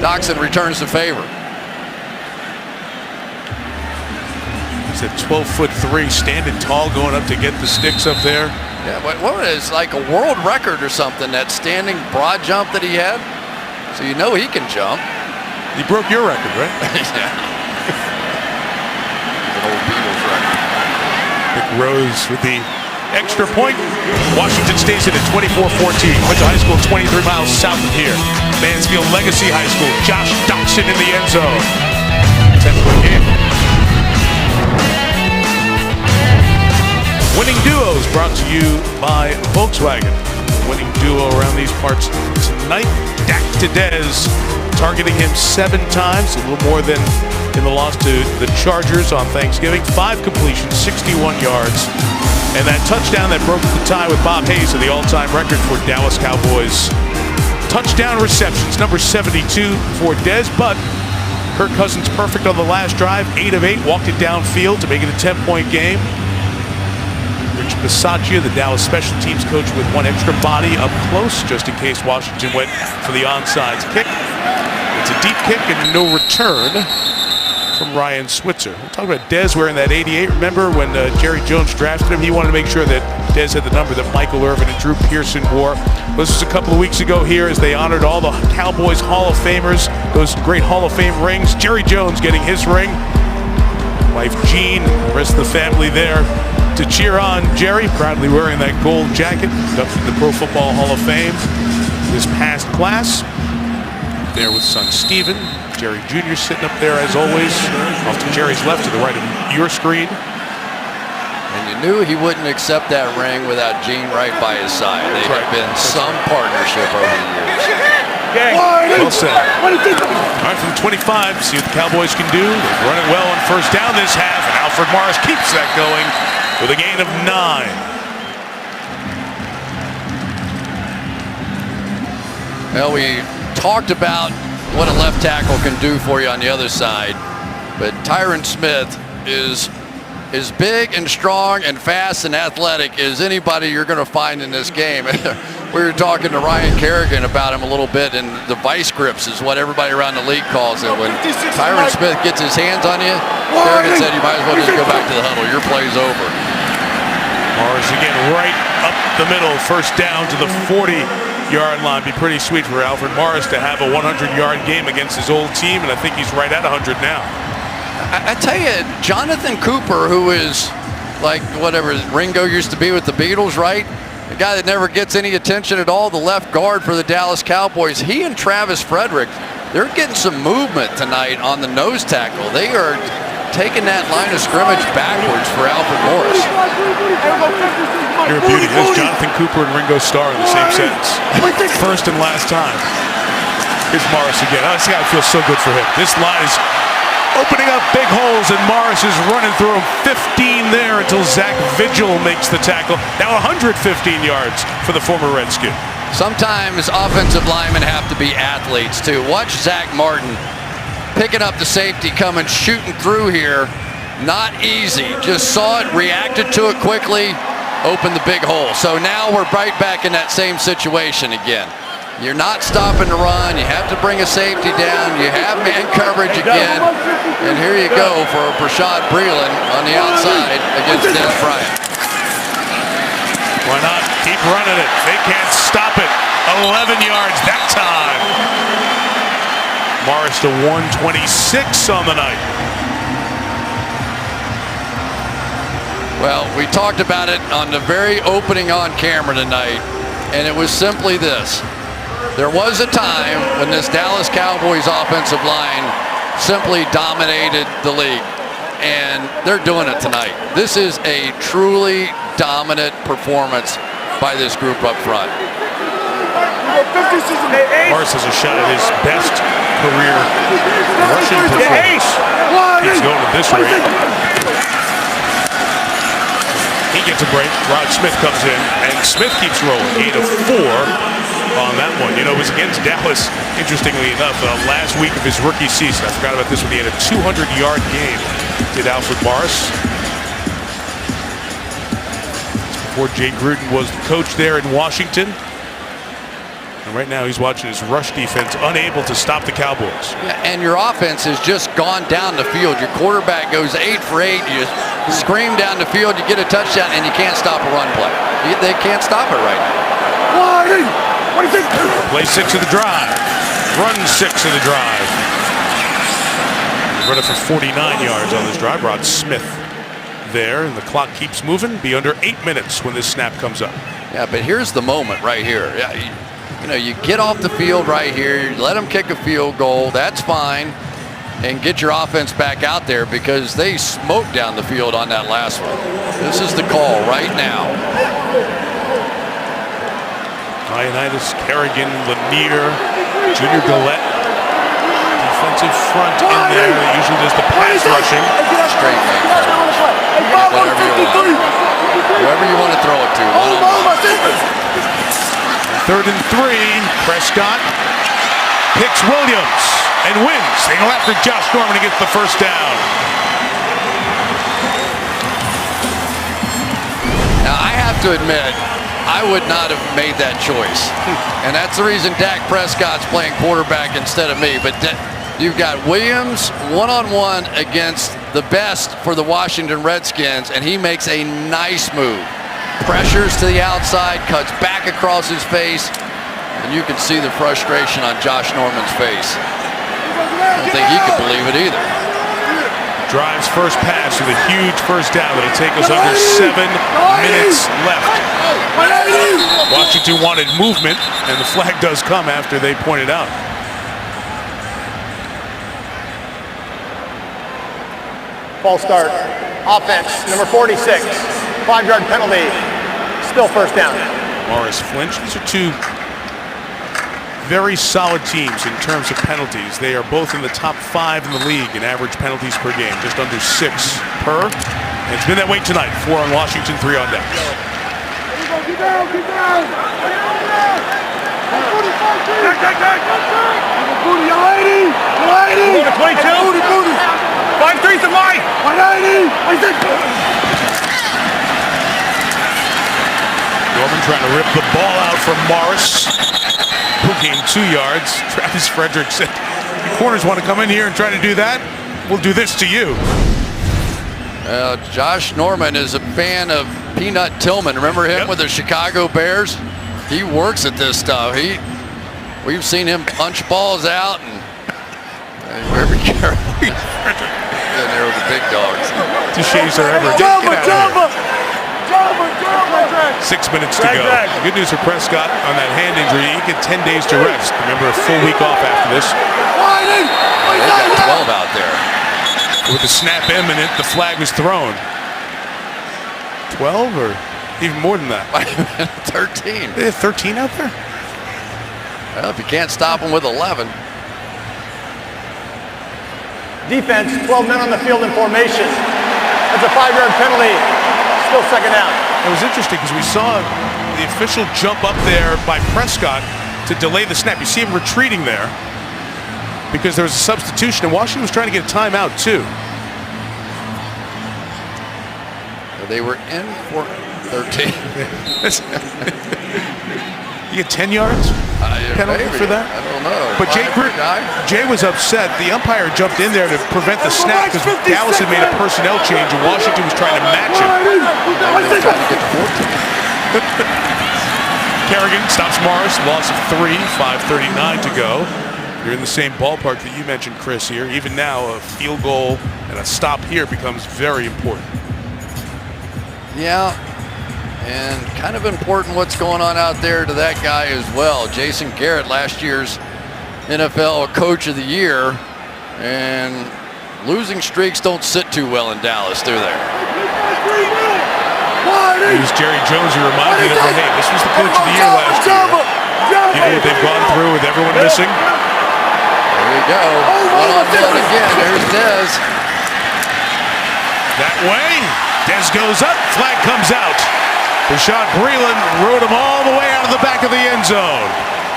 Doxson returns the favor. He's at 12'3", standing tall, going up to get the sticks up there. Yeah, what is like a world record or something, that standing broad jump that he had? So you know he can jump. He broke your record, right? Yeah. An old Beatles record. Nick Rose with the extra point. Washington stays in at 24-14. Went to high school 23 miles south of here. Mansfield Legacy High School. Josh Dotson in the end zone. 10-point game. Winning Duos brought to you by Volkswagen. Winning duo around these parts tonight. Dak to Dez, targeting him 7 times, a little more than in the loss to the Chargers on Thanksgiving. 5 completions, 61 yards. And that touchdown that broke the tie with Bob Hayes of the all-time record for Dallas Cowboys. Touchdown receptions, number 72 for Dez, but Kirk Cousins perfect on the last drive, 8 of 8, walked it downfield to make it a 10-point game. Rich Bisaccia, the Dallas special teams coach, with 1 extra body up close, just in case Washington went for the onside kick. It's a deep kick and no return from Ryan Switzer. We'll talk about Dez wearing that 88. Remember when Jerry Jones drafted him, he wanted to make sure that Dez had the number that Michael Irvin and Drew Pearson wore. This was a couple of weeks ago here as they honored all the Cowboys Hall of Famers, those great Hall of Fame rings. Jerry Jones getting his ring. Wife Jean, the rest of the family there to cheer on Jerry, proudly wearing that gold jacket, inducted to the Pro Football Hall of Fame this past class. There with son Steven, Jerry Jr. sitting up there as always, off to Jerry's left, to the right of your screen. And you knew he wouldn't accept that ring without Gene right by his side. They'd have been some partnership over the years. Well said. All right, from 25, see what the Cowboys can do. They've run it well on first down this half, and Alfred Morris keeps that going with a gain of 9. Well, we talked about what a left tackle can do for you on the other side, but Tyron Smith is as big and strong and fast and athletic as anybody you're going to find in this game. We were talking to Ryan Kerrigan about him a little bit, and the vice grips is what everybody around the league calls it. When Tyron Smith gets his hands on you, Kerrigan said you might as well just go back to the huddle. Your play's over. Morris again right up the middle, first down to the 40-yard line. Be pretty sweet for Alfred Morris to have a 100-yard game against his old team, and I think he's right at 100 now. I tell you, Jonathan Cooper, who is like whatever Ringo used to be with the Beatles, right? The guy that never gets any attention at all, the left guard for the Dallas Cowboys. He and Travis Frederick, they're getting some movement tonight on the nose tackle. They are taking that line of scrimmage backwards for Alfred Morris. You're a beauty. There's Jonathan Cooper and Ringo Starr in the same sentence. First and last time. Here's Morris again. Oh, this guy feels so good for him. This line is opening up big holes, and Morris is running through them. 15 there until Zach Vigil makes the tackle. Now 115 yards for the former Redskin. Sometimes offensive linemen have to be athletes too. Watch Zach Martin picking up the safety, coming shooting through here. Not easy. Just saw it, reacted to it quickly, opened the big hole. So now we're right back in that same situation again. You're not stopping to run. You have to bring a safety down. You have man coverage again. And here you go for Brashad Breeland on the outside against Dez Bryant. Why not keep running it? They can't stop it. 11 yards that time. Morris to 126 on the night. Well, we talked about it on the very opening on camera tonight, and it was simply this. There was a time when this Dallas Cowboys offensive line simply dominated the league, and they're doing it tonight. This is a truly dominant performance by this group up front. Morris has a shot at his best career rushing performance. He's going at this rate. He gets a break. Rod Smith comes in, and Smith keeps rolling. 8 of 4 on that one. You know, it was against Dallas, interestingly enough, last week of his rookie season. I forgot about this one. He had a 200-yard game, did Alfred Morris. Before Jay Gruden was the coach there in Washington. And right now he's watching his rush defense unable to stop the Cowboys. Yeah, and your offense has just gone down the field. Your quarterback goes 8 for 8. You just scream down the field, you get a touchdown, and you can't stop a run play. They can't stop it right now. Play 6 of the drive. Run 6 of the drive. Run it for 49 yards on this drive. Rod Smith there, and the clock keeps moving. Be under 8 minutes when this snap comes up. Yeah, but here's the moment right here. Yeah, you know, you get off the field right here, you let them kick a field goal, that's fine, and get your offense back out there because they smoked down the field on that last one. This is the call right now. Ioannidis, Kerrigan, Lanier, Junior Galette, defensive front in there that usually does the pass rushing. Straight man coverage. Whoever you want to throw it to. One-on-one. 3rd and 3. Prescott picks Williams and wins. They go after Josh Norman to get the first down. Now I have to admit, I would not have made that choice. And that's the reason Dak Prescott's playing quarterback instead of me. But you've got Williams one-on-one against the best for the Washington Redskins, and he makes a nice move. Pressures to the outside, cuts back across his face, and you can see the frustration on Josh Norman's face. I don't think he could believe it either. Drives first pass with a huge first down. That'll take us under 7 minutes left. Washington wanted movement, and the flag does come after they pointed out. False start. Offense, number 46. 5-yard penalty. Still first down. Morris Flinch. These are two very solid teams in terms of penalties. They are both in the top 5 in the league in average penalties per game, just under 6 per. And it's been that way tonight. 4 on Washington, 3 on Dallas. Get down, get down. Booty, 22. 5-3's the line. 180. Norman trying to rip the ball out from Morris. Who gained 2 yards. Travis Frederick said, the corners want to come in here and try to do that. We'll do this to you. Josh Norman is a fan of Peanut Tillman. Remember him with the Chicago Bears? He works at this stuff. We've seen him punch balls out, and very careful. And there were the big dogs. Touches are ever. Get out of here. 6 minutes to go. The good news for Prescott on that hand injury, he get 10 days to rest. Remember, a full week off after this. They got 12 out there. With the snap imminent, the flag was thrown. 12 or even more than that? 13. They had 13 out there? Well, if you can't stop them with 11. Defense, 12 men on the field in formation. That's a 5-yard penalty. Still second down. It was interesting because we saw the official jump up there by Prescott to delay the snap. You see him retreating there because there was a substitution, and Washington was trying to get a timeout too. They were in for 13. You get 10 yards penalty maybe. for that? I don't know. But Jay was upset. The umpire jumped in there to prevent the snap because Dallas had made a personnel change and Washington was trying to match him. They were trying to get to 14. Kerrigan stops Morris, loss of 3, 5:39 to go. You're in the same ballpark that you mentioned, Chris, here. Even now, a field goal and a stop here becomes very important. Yeah, and kind of important what's going on out there to that guy as well. Jason Garrett, last year's NFL Coach of the Year, and losing streaks don't sit too well in Dallas, do they? It was Jerry Jones who reminded him, hey, this was the Coach of the Year last year. You know what they've gone through with everyone missing? There you go. One-on-one again. There's Dez. That way. Dez goes up. Flag comes out. Rashad Breeland rode him all the way out of the back of the end zone.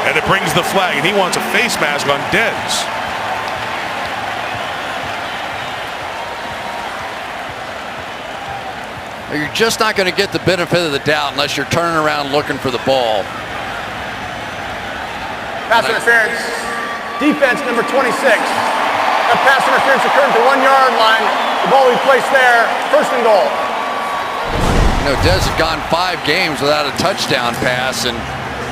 And it brings the flag, and he wants a face mask on Dez. You're just not going to get the benefit of the doubt unless you're turning around looking for the ball. Pass interference. Defense number 26. That pass interference occurred at the 1 yard line. The ball will be placed there. First and goal. You know, Dez had gone 5 games without a touchdown pass, and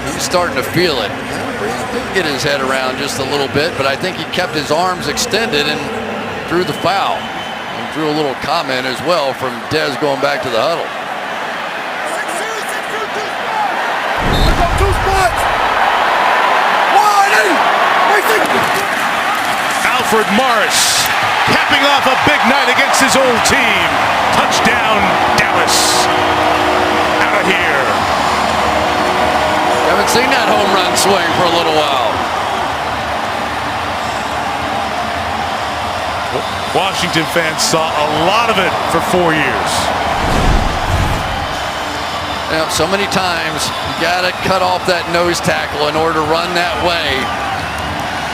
he's starting to feel it. He did get his head around just a little bit, but I think he kept his arms extended and drew the foul. And drew a little comment as well from Dez going back to the huddle. Alfred Morris capping off a big night against his old team. Touchdown, Dallas. Out of here. Haven't seen that home run swing for a little while. Washington fans saw a lot of it for 4 years. You know, so many times you got to cut off that nose tackle in order to run that way.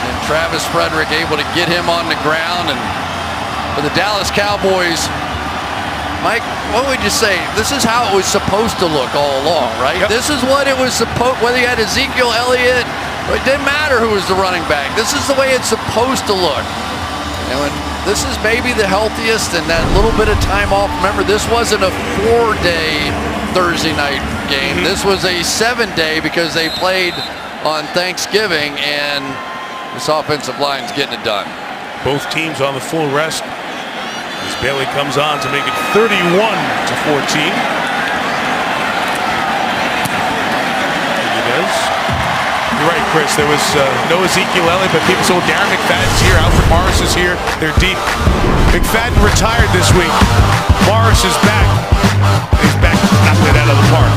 And Travis Frederick able to get him on the ground. And for the Dallas Cowboys, Mike, what would you say? This is how it was supposed to look all along, right? Yep. This is what it was supposed, whether you had Ezekiel Elliott, it didn't matter who was the running back. This is the way it's supposed to look. And when this is maybe the healthiest and that little bit of time off. Remember, this wasn't a 4-day Thursday night game. This was a 7-day because they played on Thanksgiving, and this offensive line's getting it done. Both teams on the full rest as Bailey comes on to make it 31-14. He does. You're right, Chris. There was no Ezekiel Elliott, but people saw Darren McFadden's here. Alfred Morris is here. They're deep. McFadden retired this week. Morris is back. He's back knocking it out of the park.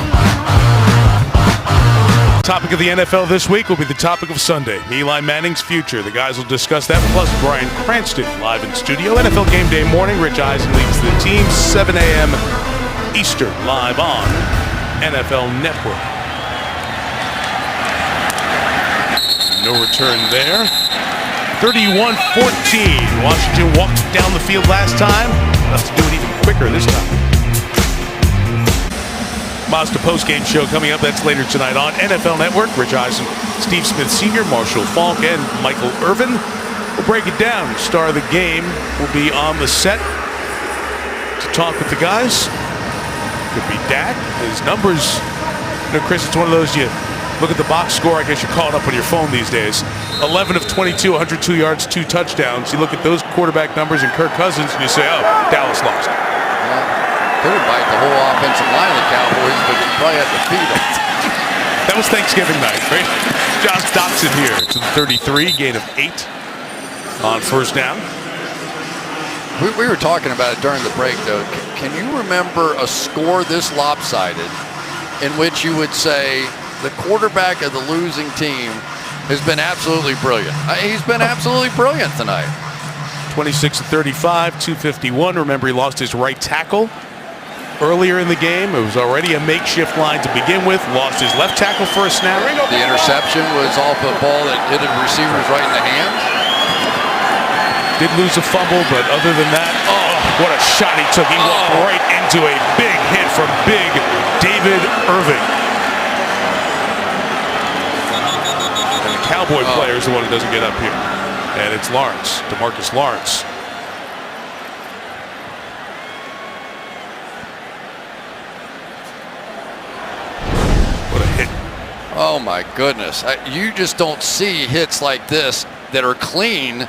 Topic of the NFL this week will be the topic of Sunday. Eli Manning's future. The guys will discuss that, plus Brian Cranston live in studio. NFL Game Day morning. Rich Eisen leads the team. 7 a.m. Eastern, live on NFL Network. No return there. 31-14. Washington walked down the field last time. Enough to do it even quicker this time. Mazda postgame show coming up. That's later tonight on NFL Network. Rich Eisen, Steve Smith Sr., Marshall Falk, and Michael Irvin will break it down. Star of the game will be on the set to talk with the guys. Could be Dak. His numbers, you know, Chris, it's one of those you look at the box score. I guess you call it up on your phone these days. 11 of 22, 102 yards, 2 touchdowns. You look at those quarterback numbers and Kirk Cousins, and you say, oh, Dallas lost. Could have bite the whole offensive line of the Cowboys, but you probably have to feed them. That was Thanksgiving night, right? Josh Doctson here to the 33, gain of 8 on first down. We were talking about it during the break, though. Can you remember a score this lopsided in which you would say the quarterback of the losing team has been absolutely brilliant? He's been absolutely brilliant tonight. 26-35, 251. Remember, he lost his right tackle earlier in the game. It was already a makeshift line to begin with. Lost his left tackle for a snap. The interception was off a ball that hit the receivers right in the hands. Did lose a fumble, but other than that, oh, what a shot he took. He walked right into a big hit from big David Irving. And the Cowboy player is the one who doesn't get up here. And it's Lawrence, DeMarcus Lawrence. What a hit. Oh my goodness. You just don't see hits like this that are clean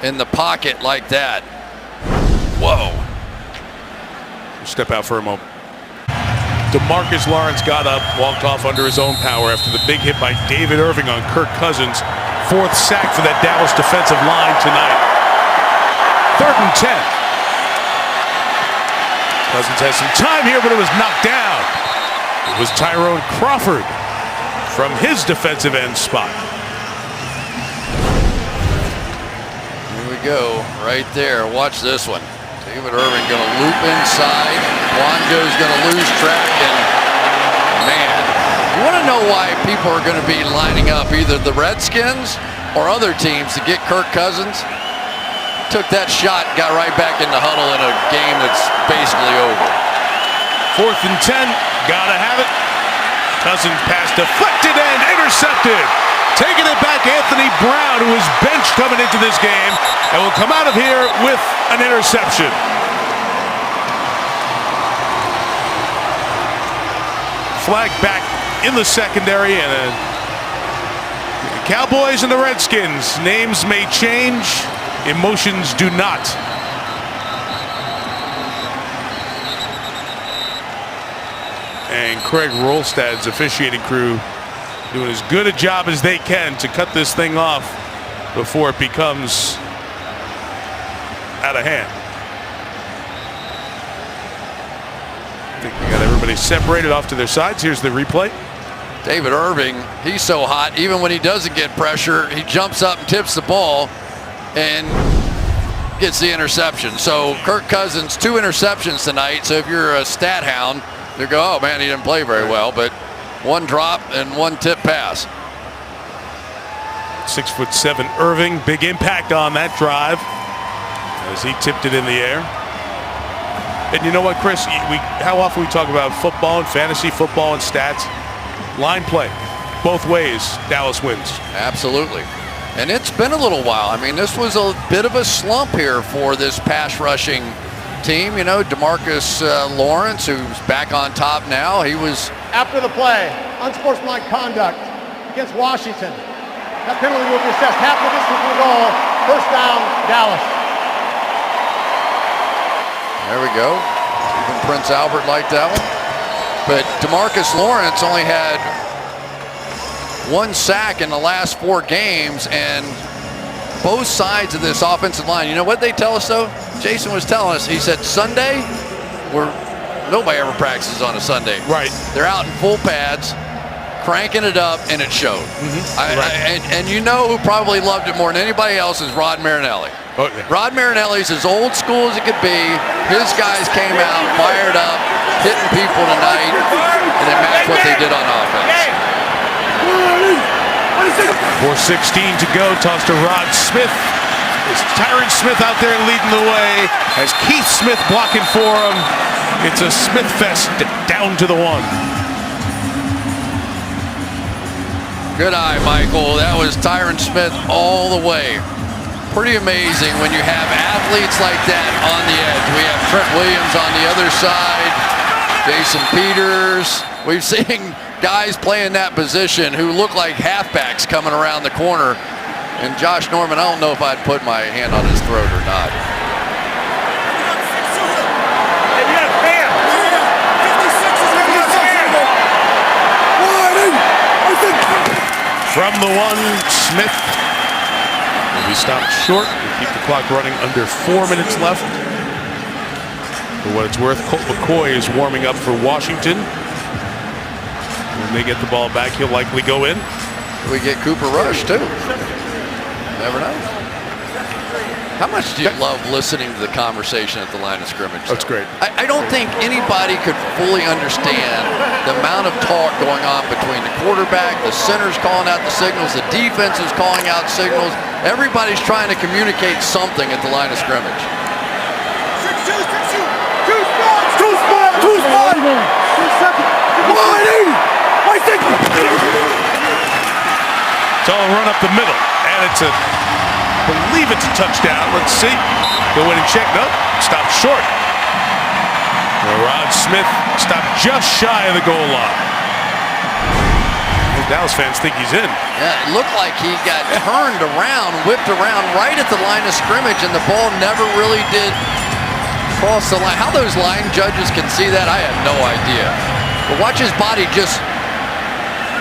in the pocket like that. Whoa. Step out for a moment. DeMarcus Lawrence got up, walked off under his own power after the big hit by David Irving on Kirk Cousins. 4th sack for that Dallas defensive line tonight. 3rd and 10. Cousins has some time here, but it was knocked down. It was Tyrone Crawford from his defensive end spot. Here we go, right there. Watch this one. David Irving going to loop inside. Wanjo's going to lose track, and man, you want to know why people are going to be lining up either the Redskins or other teams to get Kirk Cousins? Took that shot, got right back in the huddle in a game that's basically over. 4th and 10, gotta have it. Cousins pass deflected and intercepted. Taking it back, Anthony Brown, who is benched coming into this game, and will come out of here with an interception. Flag back in the secondary, and the Cowboys and the Redskins. Names may change, emotions do not. And Craig Rolstad's officiating crew doing as good a job as they can to cut this thing off before it becomes out of hand. I think we got everybody separated off to their sides. Here's the replay. David Irving, he's so hot, even when he doesn't get pressure, he jumps up and tips the ball and gets the interception. So Kirk Cousins, 2 interceptions tonight. So if you're a stat hound, you go, oh man, he didn't play very well, but 1 drop and 1 tip pass. 6'7" Irving, big impact on that drive as he tipped it in the air. And you know what, Chris? How often we talk about football and fantasy football and stats? Line play, both ways, Dallas wins. Absolutely. And it's been a little while. I mean, this was a bit of a slump here for this pass rushing team. You know, DeMarcus Lawrence, who's back on top now, he was... After the play, unsportsmanlike conduct against Washington. That penalty will be assessed half the distance from the goal. First down, Dallas. There we go. Even Prince Albert liked that one. But DeMarcus Lawrence only had 1 sack in the last 4 games, and both sides of this offensive line, you know what they tell us though? Jason was telling us, he said Sunday, nobody ever practices on a Sunday. Right. They're out in full pads, cranking it up, and it showed. And you know who probably loved it more than anybody else is Rod Marinelli. Oh, yeah. Rod Marinelli's as old school as it could be. His guys came out fired up, hitting people tonight, and it matched what they did on offense. 4:16 to go. Toss to Rod Smith. It's Tyron Smith out there leading the way as Keith Smith blocking for him. It's a Smith fest down to the 1. Good eye, Michael. That was Tyron Smith all the way. Pretty amazing when you have athletes like that on the edge. We have Trent Williams on the other side, Jason Peters. We've seen guys playing that position who look like halfbacks coming around the corner. And Josh Norman, I don't know if I'd put my hand on his throat or not. From the 1, Smith will be stopped short. We'll keep the clock running under 4 minutes left. For what it's worth, Colt McCoy is warming up for Washington. When they get the ball back, he'll likely go in. We get Cooper Rush, too. Never know. How much do you love listening to the conversation at the line of scrimmage? That's great. I don't think anybody could fully understand the amount of talk going on between the quarterback, the center's calling out the signals, the defense is calling out signals. Everybody's trying to communicate something at the line of scrimmage. It's all run up the middle, and it's I believe it's a touchdown. Let's see. Go in and check. Nope. Stopped short. Rod Smith stopped just shy of the goal line. Dallas fans think he's in. Yeah, it looked like he got turned around, whipped around right at the line of scrimmage, and the ball never really did cross the line. How those line judges can see that, I have no idea. But watch his body just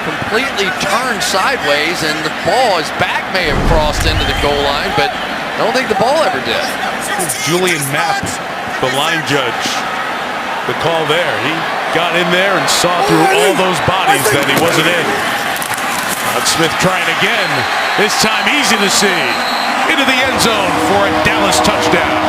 completely turned sideways, and the ball, his back may have crossed into the goal line, but I don't think the ball ever did. Julian Mapp, the line judge, the call there. He got in there and saw through all those bodies that he wasn't in. Rod Smith trying again. This time easy to see. Into the end zone for a Dallas touchdown.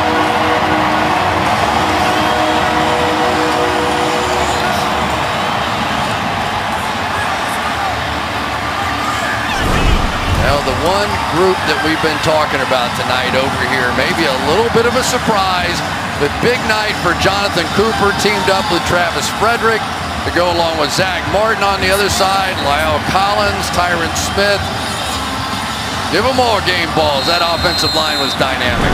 Now, the one group that we've been talking about tonight over here, maybe a little bit of a surprise, but big night for Jonathan Cooper, teamed up with Travis Frederick to go along with Zach Martin on the other side, Lyle Collins, Tyron Smith, Give them more game balls. That offensive line was dynamic.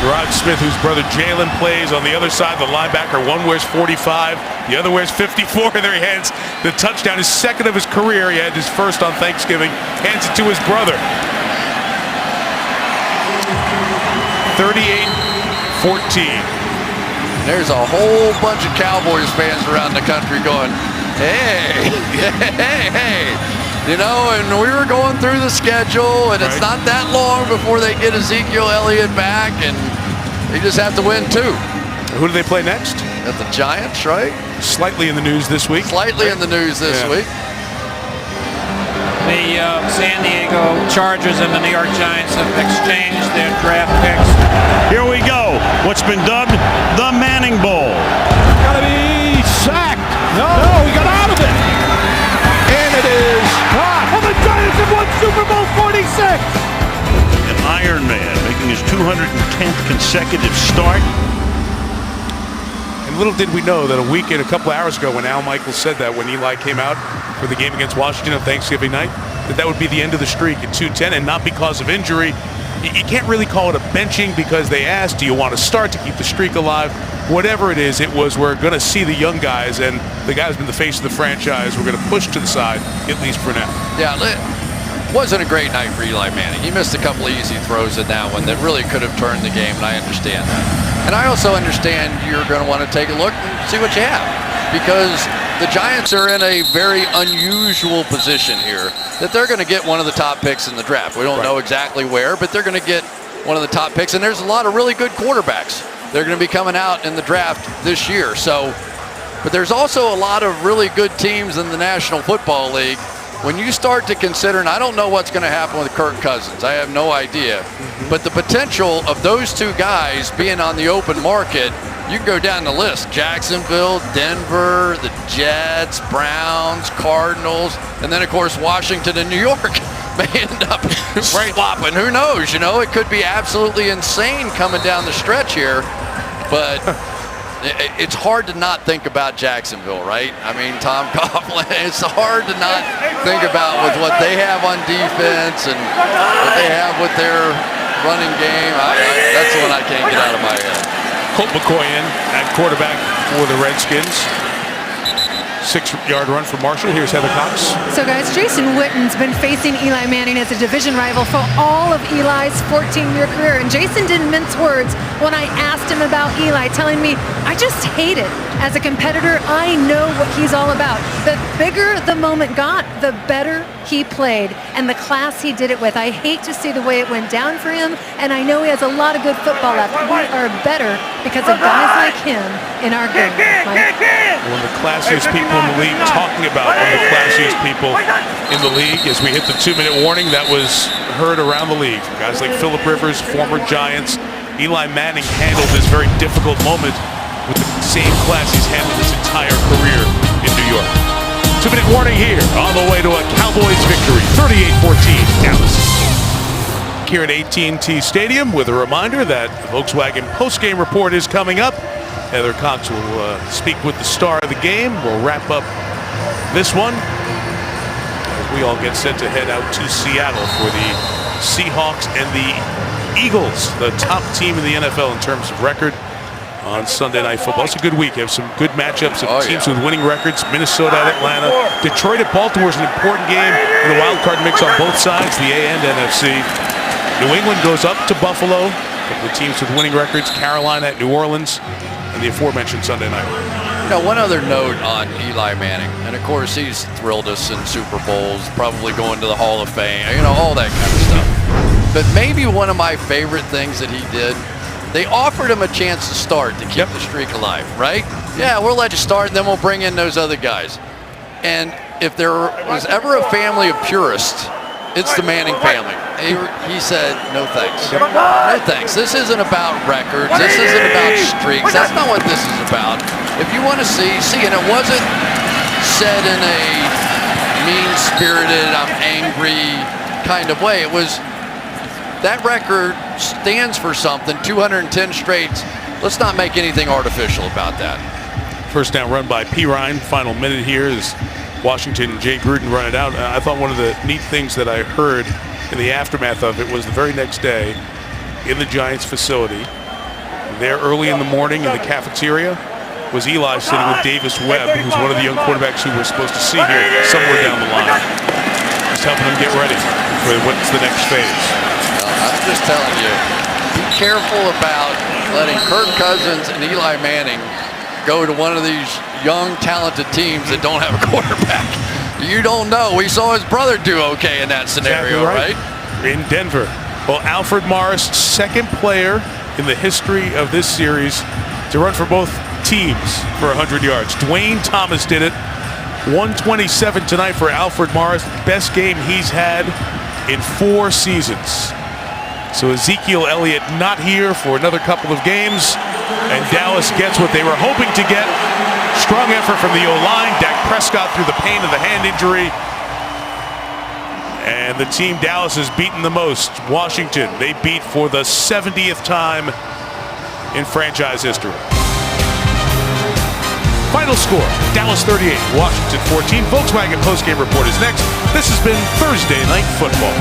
Rod Smith, whose brother Jalen plays on the other side, the linebacker. One wears 45, the other wears 54. There he hands the touchdown, his second of his career. He had his first on Thanksgiving. Hands it to his brother. 38-14. There's a whole bunch of Cowboys fans around the country going, hey, hey, hey. You know, and we were going through the schedule, and it's not that long before they get Ezekiel Elliott back, and they just have to win 2. Who do they play next? At the Giants, right? Slightly in the news this week. Slightly in the news this week. The San Diego Chargers and the New York Giants have exchanged their draft picks. Here we go. What's been dubbed the Manning Bowl. Gotta be sacked. No, he got out of it. And it is caught. And the Giants have won Super Bowl 46. An Iron Man making his 210th consecutive start. And little did we know that a couple hours ago when Al Michaels said that when Eli came out for the game against Washington on Thanksgiving night, that would be the end of the streak at 210, and not because of injury. You can't really call it a benching because they asked, do you want to start to keep the streak alive? Whatever it is, it was, we're going to see the young guys, and the guy who's been the face of the franchise, we're going to push to the side, at least for now. Yeah, it wasn't a great night for Eli Manning. He missed a couple of easy throws in that one that really could have turned the game, and I understand that. And I also understand you're going to want to take a look and see what you have, because the Giants are in a very unusual position here, that they're going to get one of the top picks in the draft. We don't know exactly where, but they're going to get one of the top picks, and there's a lot of really good quarterbacks. They're going to be coming out in the draft this year. So, but there's also a lot of really good teams in the National Football League. When you start to consider, and I don't know what's going to happen with Kirk Cousins, I have no idea, but the potential of those two guys being on the open market, you can go down the list. Jacksonville, Denver, the Jets, Browns, Cardinals, and then, of course, Washington and New York may end up swapping. Who knows? You know, it could be absolutely insane coming down the stretch here, but it's hard to not think about Jacksonville, right? I mean, Tom Coughlin, it's hard to not think about with what they have on defense and what they have with their running game. That's the one I can't get out of my head. Colt McCoy in at quarterback for the Redskins. 6-yard run for Marshall. Here's Heather Cox. So guys, Jason Witten's been facing Eli Manning as a division rival for all of Eli's 14-year career. And Jason didn't mince words when I asked him about Eli, telling me, I just hate it. As a competitor, I know what he's all about. The bigger the moment got, the better he played and the class he did it with. I hate to see the way it went down for him, and I know he has a lot of good football left. We are better because of guys like him in our game. Mike? One of the classiest people in the league, talking about one of the classiest people in the league. As we hit the 2-minute warning, that was heard around the league. Guys like Phillip Rivers, former Giants. Eli Manning handled this very difficult moment with the same class he's handled his entire career in New York. 2-minute warning here on the way to a Cowboys victory, 38-14 Dallas. Here at AT&T Stadium with a reminder that the Volkswagen postgame report is coming up. Heather Cox will speak with the star of the game. We'll wrap up this one as we all get set to head out to Seattle for the Seahawks and the Eagles, the top team in the NFL in terms of record, on Sunday Night Football. It's a good week. You have some good matchups of teams with winning records. Minnesota at Atlanta. Detroit at Baltimore is an important game in the wild card mix on both sides, the A and NFC. New England goes up to Buffalo. A couple of teams with winning records. Carolina at New Orleans. And the aforementioned Sunday night. You know, one other note on Eli Manning, and of course he's thrilled us in Super Bowls, probably going to the Hall of Fame, you know, all that kind of stuff. But maybe one of my favorite things that he did, they offered him a chance to start to keep the streak alive, right? Yeah, we'll let you start, and then we'll bring in those other guys. And if there was ever a family of purists, it's the Manning family. He said, no thanks. No thanks. This isn't about records. This isn't about streaks. That's not what this is about. If you want to see, and it wasn't said in a mean-spirited, I'm angry kind of way. It was, that record stands for something, 210 straights. Let's not make anything artificial about that. First down run by P. Ryan. Final minute here is Washington and Jay Gruden run it out. I thought one of the neat things that I heard in the aftermath of it was the very next day in the Giants facility. There early in the morning in the cafeteria was Eli sitting with Davis Webb, who's one of the young quarterbacks who we're supposed to see here somewhere down the line. Just helping him get ready for what's the next phase. I'm just telling you, be careful about letting Kirk Cousins and Eli Manning go to one of these young, talented teams that don't have a quarterback. You don't know. We saw his brother do okay in that scenario, exactly right? In Denver. Well, Alfred Morris, second player in the history of this series to run for both teams for 100 yards. Dwayne Thomas did it. 127 tonight for Alfred Morris. Best game he's had in 4 seasons. So Ezekiel Elliott not here for another couple of games, and Dallas gets what they were hoping to get. Strong effort from the O-line. Dak Prescott through the pain of the hand injury. And the team Dallas has beaten the most, Washington, they beat for the 70th time in franchise history. Final score, Dallas 38, Washington 14. Volkswagen postgame report is next. This has been Thursday Night Football.